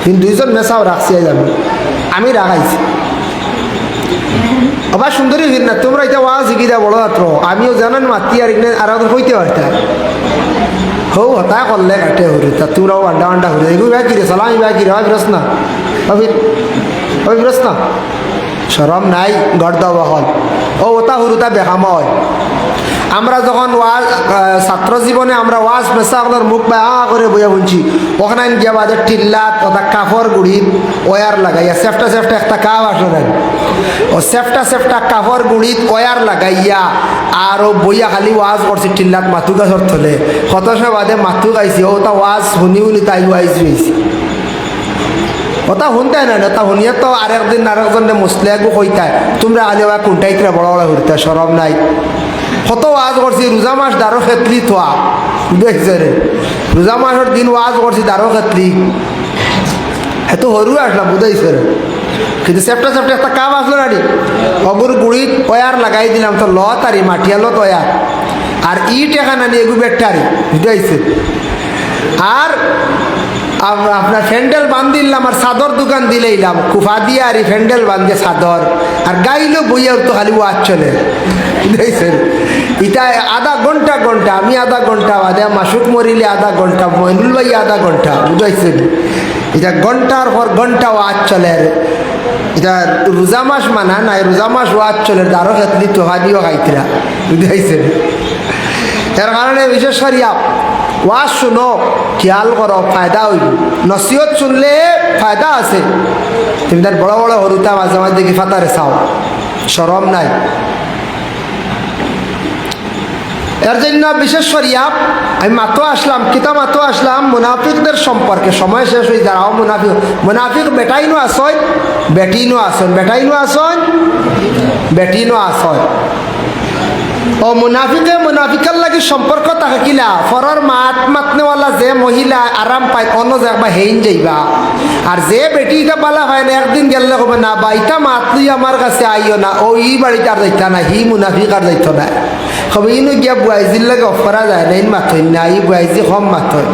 S1: কিন্তু 2 জন মেসাও রাখছি যাবে, আমি রাখাইছি। আবার সুন্দরী ভিড় না তোমরা এটা ওয়াজ শিখি দেয় বড় মাত্র, আমিও জানান মাতি আর আর হইতে পারতা হৌ হতা করলে কাটে হুরুতা, তোমরাও আড্ডা আড্ডা হুরে এগুলো ব্যাকি রে সালামি ব্যাকি রে, বিরস না বিরস না, সরম নাই গর্দ বহল ও ওটা হুরুতা বেখাম হয়। আমরা যখন ওয়াজ ছাত্র জীবনে আমরা ওয়াজ পেশাগুলোর মুখ বা করে বইয়া বুঝছি, ওখানে গিয়া বাজে টিল্লাত ওটা কাপড় গুড়িত ওয়ার লাগাইয়া সেফটা একটা কাপ আসলে ও সেফটা কাপড় গুড়িত ওয়ার লাগাইয়া আর ও বইয়া খালি ওয়াজ করছি টিল্লাত মাথু গাছর থলে, কত সময় বাদে মাথু গাইছি, ওটা ওয়াজ শুনি তাই ওয়াইজ হয়েছি। ওটা শুনতে না, ওটা শুনিয়ে তো আরেকজনে মুসলিয়াগু কইতায় তোমরা আলে কোনটাই বড় বড় ঘুরতে সরম নাই। কত ওয়াজ করছি রোজা মাস দারো খেতলি থোয়া দেখছে রে, রোজা মাসের দিন ওয়াজ করছি দারো খেতলি, এত সরু আসলাম বুঝাইছে রে, কিন্তু সেফটা একটা কাপ আসলো না রে, অগুর গুড়িত ওয়ার লাগাই দিলাম তো লত আরি মাটিয়ালত ওয়ার আর ইট এখানে নিয়ে এগু বেটারি বুঝাইছে। আর আপনার ফ্যান্ডেল বান্ধিলাম আর চাদর দোকান দিলেইলাম, কুফা দিয়ে আর ফ্যান্ডেল বান্ধে চাদর আর গাইলো বইয়া তো খালি ওয়াজ চলে বুঝাইছেন। এটা আধা ঘন্টা আমি আধা ঘন্টা বাদে, মাসুক মরিলে আধা ঘন্টা, মইনুল ভাই আধা ঘন্টা বুঝাইছেন। এটা ঘন্টার পর ঘন্টা ওয়াজ চলে, এটা রোজা মাস মানা নাই, রোজা মাস ওয়াজ চলে, দারো খেতলি তোহা দিও খাইতরা বুঝাইছেন। এর কারণে বিশেষ করিয়া ওয়াজ শুনো, খেয়াল করো, ফায়দা হইব। নসিহত শুনলে ফায়দা আছে। তুমি তার বড় বড় হরুতা মাঝে মাঝে দেখি ফাতারে চাও, শরম নাই। এর জন্য বিশেষ করিয়া আমি মাতো আসলাম, কিতা মাতো আসলাম মুনাফিকদের সম্পর্কে। সময় শেষ হয়ে যারাও মুনাফিক, মুনাফিক বেটাইনও আসয়, বেটিনও আসন, বেটাইনও আসন, বেটিনও আসয়। ও মুনাফিকে মুনাফিকার লাগি সম্পর্ক থাকে কিলা ফরর মাত মাতনেওয়ালা যে মহিলা আরাম পায় অন্য যাবা হেইন যাইবা, আর যে বেটিটা বালা হয় না একদিন গেলে কবে না বা ইটা মাতলি আমার কাছে আইও না, ও ই বাড়িতে আর যাইতা না, হি মুনাফিক আর যাইত না। কবে ইনু গিয়া বুয়াইজির লাগে অফ করা যায় না, ইন মাথই না, ই বুয়াইজি কম মাথই।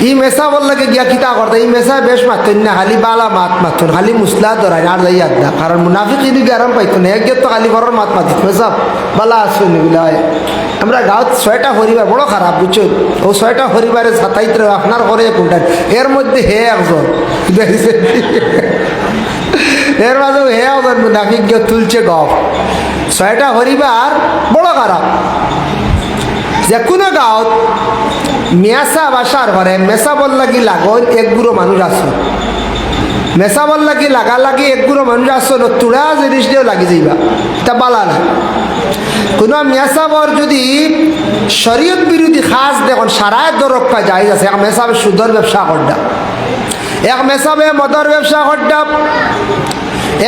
S1: ই মেসা বল লাগে গিয়া কিতা করতে, ই মেসা বেশ মাথই না, খালি বালা মাত মাথন, খালি মুসলা ধরাই আর যাই আড্ডা। কারণ মুনাফিক ইনু গিয়ে আরাম পাইতো না, এক তো খালি ঘরের মাত মাতিত মেসা বালা আসো নিবিলা হয়। আমরা গাঁত 6টা পরিবার বড় খারাপ বুঝছো, ও 6টা পরিবারে সাতাইতে আপনার করে কোনটা, এর মধ্যে হে একজন দেখছে, এর মাঝে হে একজন মুনাফিক গিয়ে তুলছে গপ। 6টা পরিবার বড় খারাপ। যে কোনো গাঁত মেসা বাসার ঘরে মেসা বল লাগি লাগন এক বুড়ো মানুষ আসো, মেসা বল লাগি লাগা লাগি এক বুড়ো মানুষ আসো, তুড়া জিনিস দিয়েও লাগি যাইবা, তা বালা না। কোনো মেসাবর যদি শরীয়ত বিরোধী খাস দেখুন সারায় দরক্ষা যায় আছে, এক মেসাবে সুদর ব্যবসা করডা, এক মেসাবে মদর ব্যবসা করডা,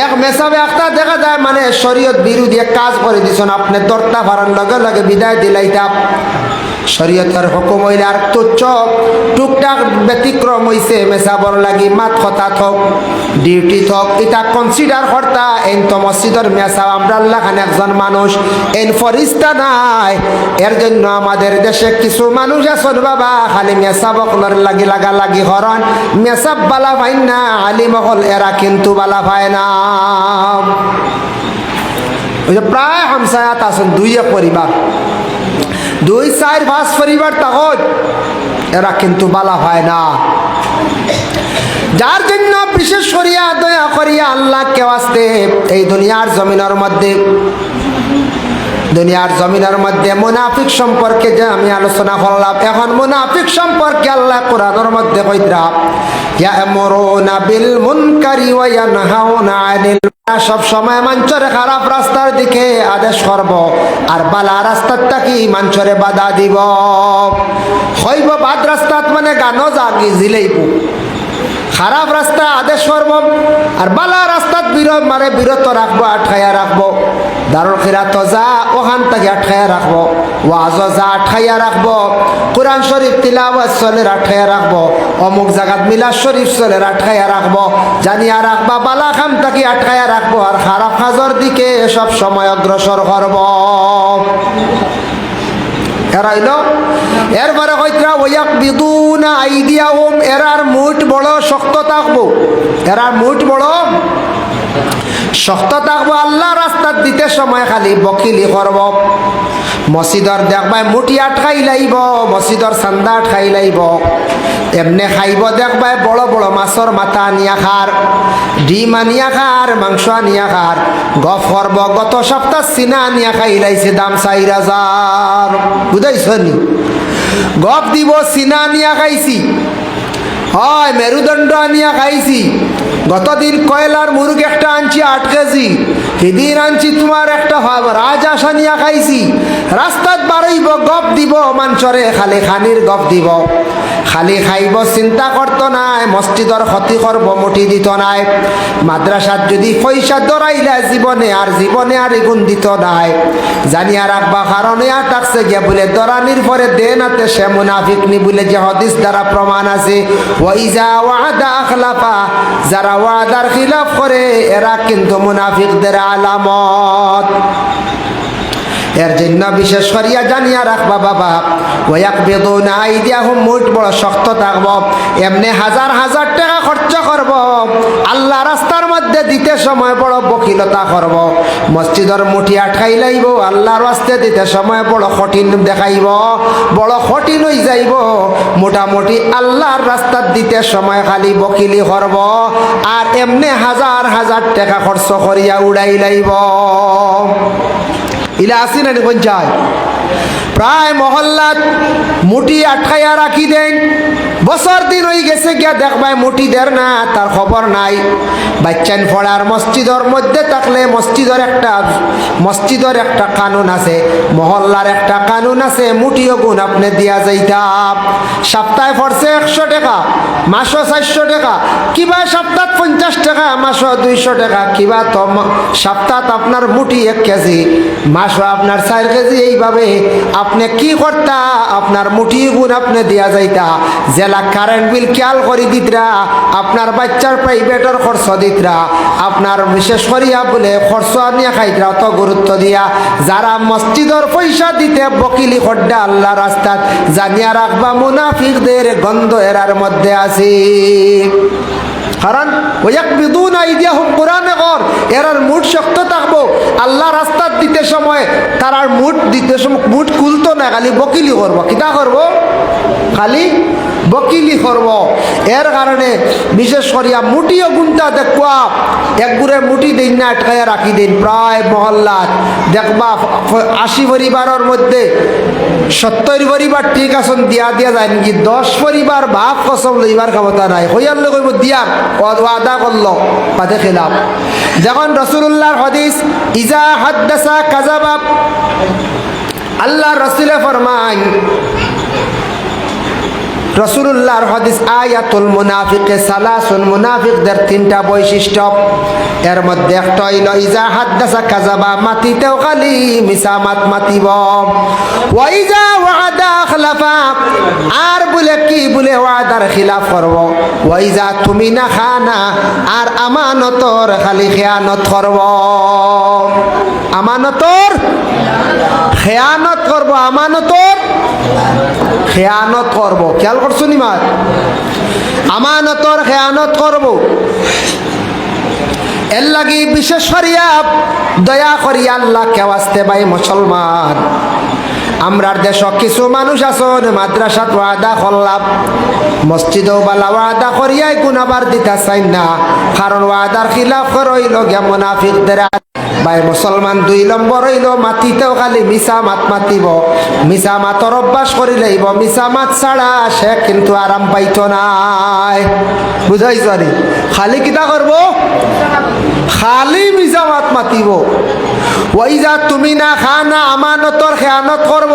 S1: এক মেসাবে একটা দেখা যায় মানে শরীয়ত বিরোধী এক কাজ করে দিছেন, আপনি দরটা ভাড়ার লগে লগে বিদায় দিলাইতা। শরীয়তের হুকুম হইলে আর তুচ্ছ টুকটাক ব্যতিক্রম হইছে মেসাবর লাগি মাত কথা থক ডিউটি থক এটা কনসিডার করতা। এন তো মসজিদের মেসাব আমরা আল্লাহ খান একজন মানুষ, এন ফরিস্তা নাই। এর জন্য আমাদের দেশে কিছু মানুষ আছেন বাবা খালি মেসাব অকলের লাগি লাগা লাগি হরণ, মেসাব বালা ভাই না, আলিম অকল এরা কিন্তু বালা ভাই না। ওই যে প্রায় হামসায়াত আছেন 2 পরিবার, 2-4-5 পরিবার তখন এরা কিন্তু বালা হয় না। যার জন্য বিশেষ করিয়া দয়া করিয়া আল্লাহ কে ওয়াস্তে এই দুনিয়ার জমিনের মধ্যে মুনাফিক সম্পর্কে যে আমি আলোচনা করলাম, এখন মুনাফিক সম্পর্কে আল্লাহ কোরআনের মধ্যে কইরা ইয়ামুরুনা বিল মুনকারি ওয়া ইয়ানহাউনা আনিল, সব সময় মানুষের খারাপ রাস্তার দিকে আদেশ করব আর বালা রাস্তাটা কি মানুষের বাধা দিব। হইব বাদ রাস্তাত মানে গানো জাগি জিলেইব, খারাপ রাস্তা আদেশ করব আর বালা রাস্তাত বিরত রাখবো, আটকাইয়া রাখবো। দারুল খিরাত যা ওখান থেকে আটকাইয়া রাখবো, ওয়াজ যা আটকাইয়া রাখবো, কোরআন শরীফ তিলাওয়াত চলে আটকাইয়া রাখবো, অমুক জায়গাত মিলাদ শরীফ চলে আটকাইয়া রাখবো, জানিয়া রাখবা বালা খাম তাকে আটকাইয়া রাখবো আর খারাপ কাজের দিকে সব সময় অগ্রসর করব। এরপরে কইত্রা ওয়াকবিদুনা আইদিয়াহুম, এরার মুঠ বড় শক্ত থাকবো, এরার মুঠ বড় শক্ত থাকবো। আল্লাহ রাস্তার দিতে সময় খালি বকিলি করব। মসজিদর দেখবাই মুঠি আটকাই লাইব, মসজিদর চান্দা আটকাই লাইব, এমনি খাইব দেখবাই বড় বড় মাছর মাথা আনিয়া খার, ডিম আনিয়া খার, মাংস আনিয়া খার। গফ করব গত সপ্তাহ চিনা আনিয়া খাই লাইছে দাম 4000, বুঝাইছ নি? গফ দিব চিনা আনিয়া খাইছি, হয় মেরুদণ্ড আনিয়া খাইছি, গতদিন কয়লার মুরগ একটা আনছি 8 কেজি, সেদিন আনছি তোমার একটা রাজহাঁস আনিয়া খাইছি। রাস্তাত বাড়াইব গপ দিব মানুষরে, খালি খানির গপ দিব, খালি খাইব চিন্তা করত নাই, মসজিদর ক্ষতি করব মুঠি দিত নাই। মাদ্রাসাত যদি পয়সা দরাইলে জীবনে আর এগুন দিত নাই। জানিয়া রাখবা কারণে আর থাকছে গিয়া বলে দরানির পরে দেনাতে সে মুনাফিক নি বলে যে হাদিস দ্বারা প্রমাণ আছে। ওয়াইজা ওয়াদা আখলাফা, যারা ওয়াদার খিলাফ করে এরা কিন্তু মুনাফিকদের আলামত। এর জন্য বিশেষ করিয়া জানিয়া রাখবা বাবা, ওয়াকবিদুনা আইদিয়াহুম, মুঠ বড় শক্ত থাকব। এমনি হাজার হাজার টাকা খরচ করব, আল্লাহ রাস্তার মধ্যে দিতে সময় বড় বকিলতা করব। মসজিদের মুঠি আটকাই লাইব, আল্লাহর রাস্তায় দিতে সময় বড় কঠিন দেখাইব, বড় কঠিন হয়ে যাইব। মোটামুটি আল্লাহর রাস্তার দিতে সময় খালি বকিলি করব আর এমনি হাজার হাজার টাকা খরচ করিয়া উড়াই লাইব। ইলা আসি না পঞ্চায়েত প্রায় মহল্লাত মুঠি আটকাইয়া রাখি দেন, বছর দিন হয়ে গেছে গিয়া দেখবাই মুটি দের না, তার খবর নাই। বাচ্চান ফড়ার মসজিদের মধ্যে থাকলে মসজিদের একটা কানুন আছে, মহল্লার একটা কানুন আছে, মুটিও গুণ আপনি দিয়া যাইতাম। সপ্তাহে পড়ছে 100 টাকা, মাসও 400 টাকা, কিবা সপ্তাহ 50 টাকা, মাসও 200 টাকা, কিবা তো সপ্তাহ আপনার মুটি 1 কেজি, মাসও আপনার 4 কেজি। এইভাবে আপনি কি করতা, আপনার মুঠি গুণ আপনি দিয়া যাইতা। জেলা কারেন্ট বিল খেয়াল করে দিতরা, আপনার বাচ্চার প্রাইভেটের খরচ দিতরা, আপনার বিশেষ করিয়া বলে খরচ নিয়ে খাইতরা অত গুরুত্ব দিয়া। যারা মসজিদের পয়সা দিতে বকিলি খড্ডা আল্লাহ রাস্তাত, জানিয়া রাখবা মুনাফিকদের গন্ধ এরার মধ্যে আছে। কারণ ওয়াকবিদুনা আইদিয়াহুম, কোরআনে কর এরার মুঠ শক্ত থাকবো। আল্লাহ রাস্তাত দিতে সময় তারার মুঠ দিতে সময় মুঠ খুলতো না, খালি বকিলি করবো। কিতা করবো? খালি বকিলি করব। এর কারণে বিশেষ করিয়া মুটিও গুণটা দেখবা, একগুড়ে মুটি দিন না আটকাইয়া রাখি দিন। প্রায় মহল্লাত দেখবা 80 পরিবারের মধ্যে 70 পরিবার ঠিক আছেন, দিয়া যায় নাকি 10 পরিবার ভাব কসম লইবার ক্ষমতা নাই। হইয়ার কইব দিয়ার ওয়াদা করলো, বাদে খেলাম। যখন রাসূলুল্লাহর হাদিস ইজা হাদ্দাসা কাযাবা, আল্লাহ রাসূলে ফরমান, রাসূলুল্লাহর হাদিস আয়াতুল মুনাফিকে সালাসুন, মুনাফিকদের 3টা বৈশিষ্ট্য। এর মধ্যে একটা হইল ইজা হাদ্দাসা কাযাবা, মাতিতেও খালি মিসামাত মাতিব। ওয়া ইজা ওয়াদা খলাফা, আর বলে কি বলে ওয়াদার খিলাফ করব। ওয়া ইজা তুমিনা খানা, আর আমানতর খালি খেয়ানত করব। আমানতর খেয়ানত করব, আমানতর খেয়ানত করব। খেয়াল করছো নি মার? আমানতর খেয়ানত করব। এর লাগি বিশেষ করিয়া দয়া করিয়া আল্লাহ কে ওয়াস্তে ভাই মুসলমান, আমরার দেশ কিছু মানুষ আছেন মাদ্রাসাত ওয়াদা করলাম, মসজিদেও বালা ওয়াদা করিয়াই গুনাবার দিতে চাই না, কারণ ওয়াদার খিলাফ করইল গে মুনাফিকদের। ভাই মুসলমান 2 নম্বর হইল মাতিতেও খালি মিছা মাত মাতিব। মিছা মাতর অভ্যাস করি লইব, মিছা মাত ছাড়া সে কিন্তু আরাম পাইত নাই। বুঝাইছ নি? খালি কিতা করব? খালি মিছা মাত মাতিব। ওই যা তুমি না খানা, আমানতর খেয়ানত করব।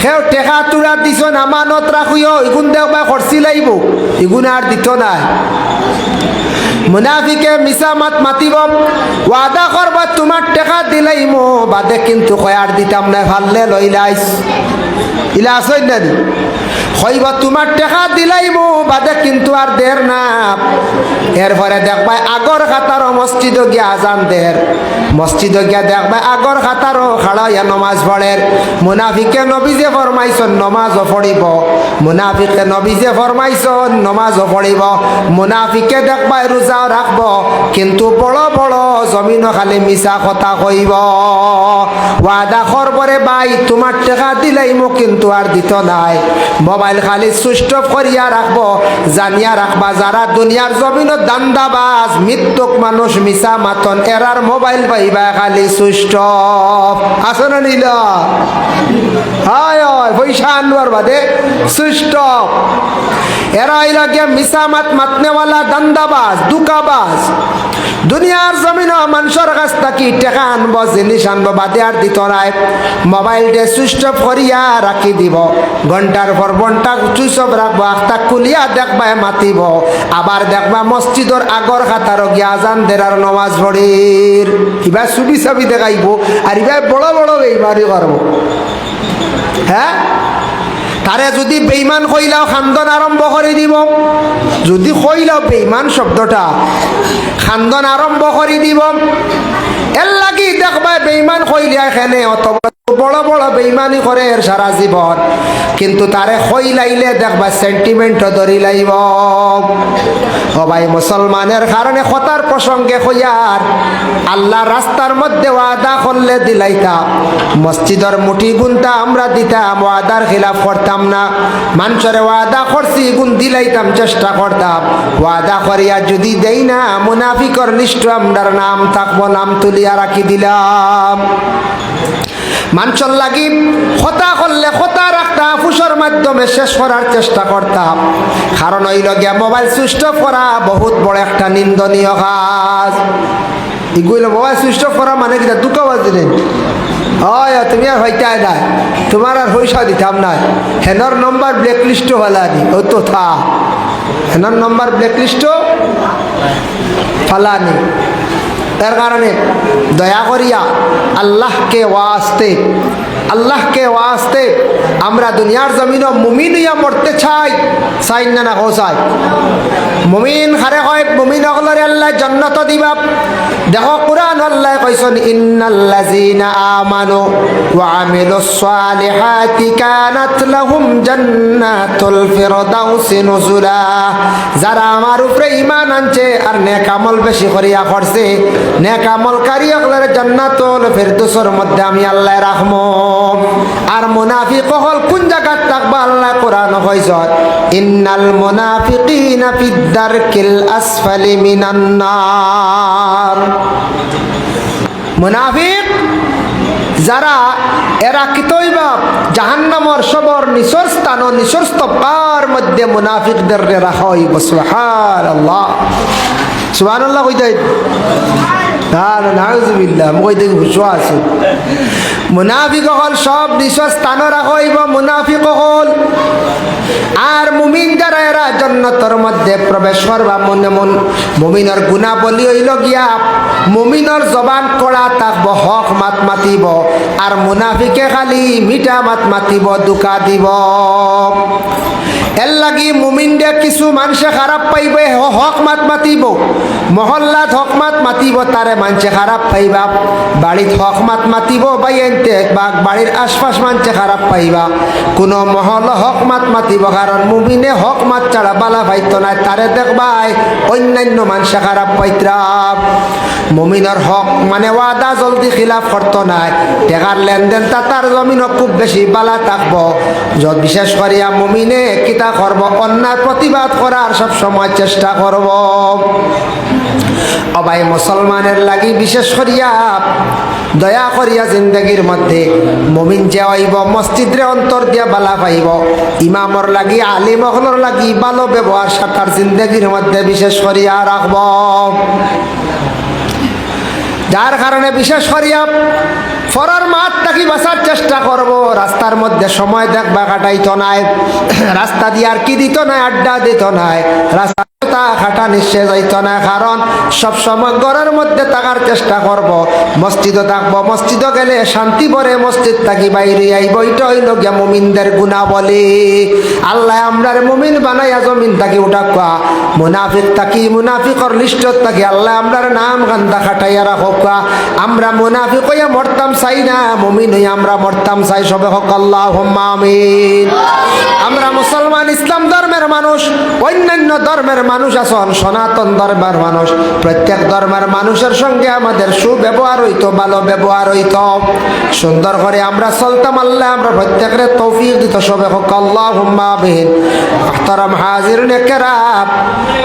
S1: সেও টেকা তুরা দিছন, আমানত রাখিও, ইগুন দেওয়া খরচি লাইব, ইগুন আর দিত নাই। মুনাফিকে মিছা মাত মাতিব, ওয়াদা করবা তোমার টাকা দিলাইমো, বাদে কিন্তু কয়ার দিতাম না, ভাললে লইলাইস। ইলা আসই না দি কইবা তোমার টাকা দিলাইমো, বাদে কিন্তু আর দের না। এরপরে দেখবা আগর খাতারও মসজিদে গিয়া আজান দের, মসজিদে গিয়া দেখবা আগর খাতারও খাড়াইয়া নমাজ পড়ের। মুনাফিকে নবী যে ফরমাইছন নমাজও পড়িব, মুনাফিকে নবী যে ফরমাইছন নমাজও পড়িব। মুনাফিকে দেখবা রোজাও রাখব, কিন্তু বড় বড় জমিন খালি মিছা কথা কইব। ওয়াদা করবরে ভাই তোমার টাকা দিলাইমো, কিন্তু আর দিত নাই। মোবাইল খালি সুইচ অফ করিয়া রাখবো, জানিয়া রাখবা যারা দুনিয়ার জমিনত দান্দাবাজ মৃত্যুক মানুষ মিছা মাতন, এরার মোবাইল পাইবা খালি সুইচ অফ। আছে না নিল? হায় হয় পয়সা আনবার বাদে সুইচ অফ। এরা হইল গিয়া মিছা মাত মাতনেওয়ালা দান্দাবাজ, দুকাবাজ। দুনিয়ার জমিন মানুষের কাছ থাকি টাকা আনবো, জিনিস আনবো, বাদে আর দিত নাই। মোবাইল দিয়ে সুইচ অফ করিয়া রাখি দিব, ঘন্টার পর ঘন্টা সুইচ অফ রাখবো, আখটা খুলিয়া দেখবা মাতিব। আবার দেখবা মসজিদের আগর খাতারও গিয়া আজান দেরার নমাজ পড়ির, কিবা ছবি ছবি দেখাইব, আর ইবা বড় বড় বেইমানি করবো। হ্যাঁ, তারে যদি বেইমান কইলাও খান্দন আরম্ভ করে দিব। যদি কইলাও বেইমান শব্দটা, খান্দন আরম্ভ করে দিব। এর লাগি দেখবা বেইমান কইলিয়া এখানে অত বড় বড় বেইমানি করে এর সারা জীবন, কিন্তু তারে কইলাইলে দেখবা সেন্টিমেন্ট ধরি লাইব। ও ভাই মুসলমানের কারণে কথার প্রসঙ্গে কইয়ার, আল্লাহ রাস্তার মধ্যে ওয়াদা করলে দিলাইতাম, মসজিদের মুঠি গুনটা আমরা দিতাম, ওয়াদার খিলাফ করতাম না। মানুষের ওয়াদা করছি গুণ দিলাইতাম, চেষ্টা করতাম। ওয়াদা করিয়া যদি দেই না, মুনাফিকর লিস্ট আমরার নাম থাকবো, নাম তুলিয়া রাখি দিলাম। মানুষের লাগি কথা করলে কথা রাখতাম, ফুসর মাধ্যমে শেষ করার চেষ্টা করতাম। কারণ হইল গিয়া মোবাইল সুইচ অফ করা বহুত বড় একটা নিন্দনীয় কাজ। এগুলো মোবাইল সুইচ অফ করা মানে কি দুঃখ বাজিলেন, হয় তুমি আর হইতাই নাই, তোমার আর পয়সা দিতাম নাই, হেনর নম্বর ব্ল্যাক লিস্টও ফালানি, ও তো থা হেনর নম্বর ব্ল্যাক লিস্টও ফালানি। তার কারণে দয়া করিয়া আল্লাহকে ওয়াস্তে আমরা দুনিয়ার জমিনও মুমিন হইয়া মরতে চাই না না চাই? মুমিন হারে হয়, মুমিন হলরে আল্লাহ জান্নাত দিবা। দেখো কুরআন আল্লাহ কইছেন ইন্নাল্লাযীনা আমানু ওয়া আমিলুস সালিহাতি কানাত লাহুম জান্নাতুল ফিরদাউসি নুজুলা। যারা আমার উপরে ঈমান আনছে আর নেক আমল বেশি করিয়া করছে, নেক আমলকারী হলরে জান্নাতুল ফিরদাউসের মধ্যে আমি আল্লাহ রাখমু। আর মুনাফিক হল কোন জায়গায় থাকবা? আল্লাহ কোরআন কইছেন ইন্নাল মুনাফিকিনা ফিদ দারকিল আসফালি মিনান নার। মুনাফিক যারা এরা কিতইবা জাহান্নামের সবর নিচর স্থান ও নিচর স্তম্ভার মধ্যে মুনাফিকদের রাখা হইব। সুবহানাল্লাহ, সুবহানাল্লাহ কইতে না না নাউজুবিল্লাহ, মই দেখি হুশোয়া আছে। মুনাফিক হল সব নিচর স্থান রাখা হইব মুনাফিক হল। আর মুমিন যারা এরা জান্নাতের মধ্যে প্রবেশ করবা। মনে মন মুমিনের গুণাবলী হইল গিয়া মুমিনের জবান কড়া থাকব, হক মাত মাতিব, আর মুনাফিকে খালি মিঠা মাত মাতিব, দুকা দিব। এর লাগি মুমিন দে কিছু মানুষে খারাপ পাইবে, হক মাত মাতিব, মহল্লাত হক মাত মাতিব, তারে মানুষে খারাপ পাইবা। বাড়িত হক মাত মাতিব বাইতে বা বাড়ির আশপাশ মানুষে খারাপ পাইবা। কোন মহল হক মাত মাতিব, কারণ মুমিনে হক মাত ছাড়া বালা পাইতো না, তারে দেখবাই অন্যান্য মানুষে খারাপ পাইতরা। মুমিনের হক মানে ওয়াদা জলদি খিলাফ করতো নাই, টেকার লেনদেন তার জমিন খুব বেশি বালা থাকবো। যত বিশেষ করিয়া মুমিনে কিতা করব, অন্যায় প্রতিবাদ করার সব সময় চেষ্টা করব। অবাই মুসলমানের লাগি বিশেষ করিয়া দয়া করিয়া জিন্দগির মধ্যে মুমিন যে হইব মসজিদরে অন্তর দিয়া বালা পাইব। ইমামর লাগি আলিম হলর লাগি ভালো ব্যবহার সাতার জিন্দগির মধ্যে বিশেষ করিয়া রাখব। যার কারণে বিশেষ করিয়া ফরার মাঠ থাকি বাঁচার চেষ্টা করব। রাস্তার মধ্যে সময় দেখবা কাটাইতো নাই, রাস্তা দিয়ে আর কি দিত নাই, আড্ডা দিত নাই, রাস্তা খাটা নিশ্চয় যাইত না। কারণ সবসময় ঘরের মধ্যে থাকার চেষ্টা করব। মসজিদও থাকবো, মসজিদও গেলে শান্তি পরে মসজিদ থাকি বাইরে আইব। এটা হইল গিয়া মুমিনদের গুণাবলী। আল্লাহ আমরার মুমিন বানাইয়া জমিন থাকি উঠাকা, মুনাফিক থাকি মুনাফিকর লিস্টত থাকি আল্লাহ আমরার নাম গান্দা খাটাইয়া রাখা। আমরা মুনাফিক হইয়া মরতাম চাই না, মুমিন হইয়া আমরা মরতাম চাই। সবে হক আল্লাহুম্মা আমিন। আমরা মুসলমান ইসলাম ধর্মের মানুষ, অন্যান্য ধর্মের মানুষ আছেন, সনাতন ধর্মের মানুষ। প্রত্যেক ধর্মের মানুষের সঙ্গে আমাদের সুব্যবহার হইতো, ভালো ব্যবহার হইতো, সুন্দর করে আমরা চলতাম। আল্লাহ আমরা প্রত্যেকের তৌফিক দিত। সবে হক আল্লাহুম্মা আমিন। মুহতারাম হাজিরিনে কেরাম,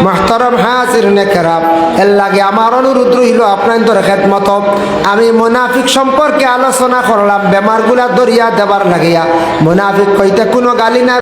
S1: মুহতারাম হাজিরিনে কেরাম, এর লাগে আমার অনুরোধ রইল আপনাদের খেদমত। আমি মুনাফিক সম্পর্কে আলোচনা করলাম, বেমারগুলা দরিয়া দেবার লাগিয়া। মুনাফিক কইতে কোনো গালি না।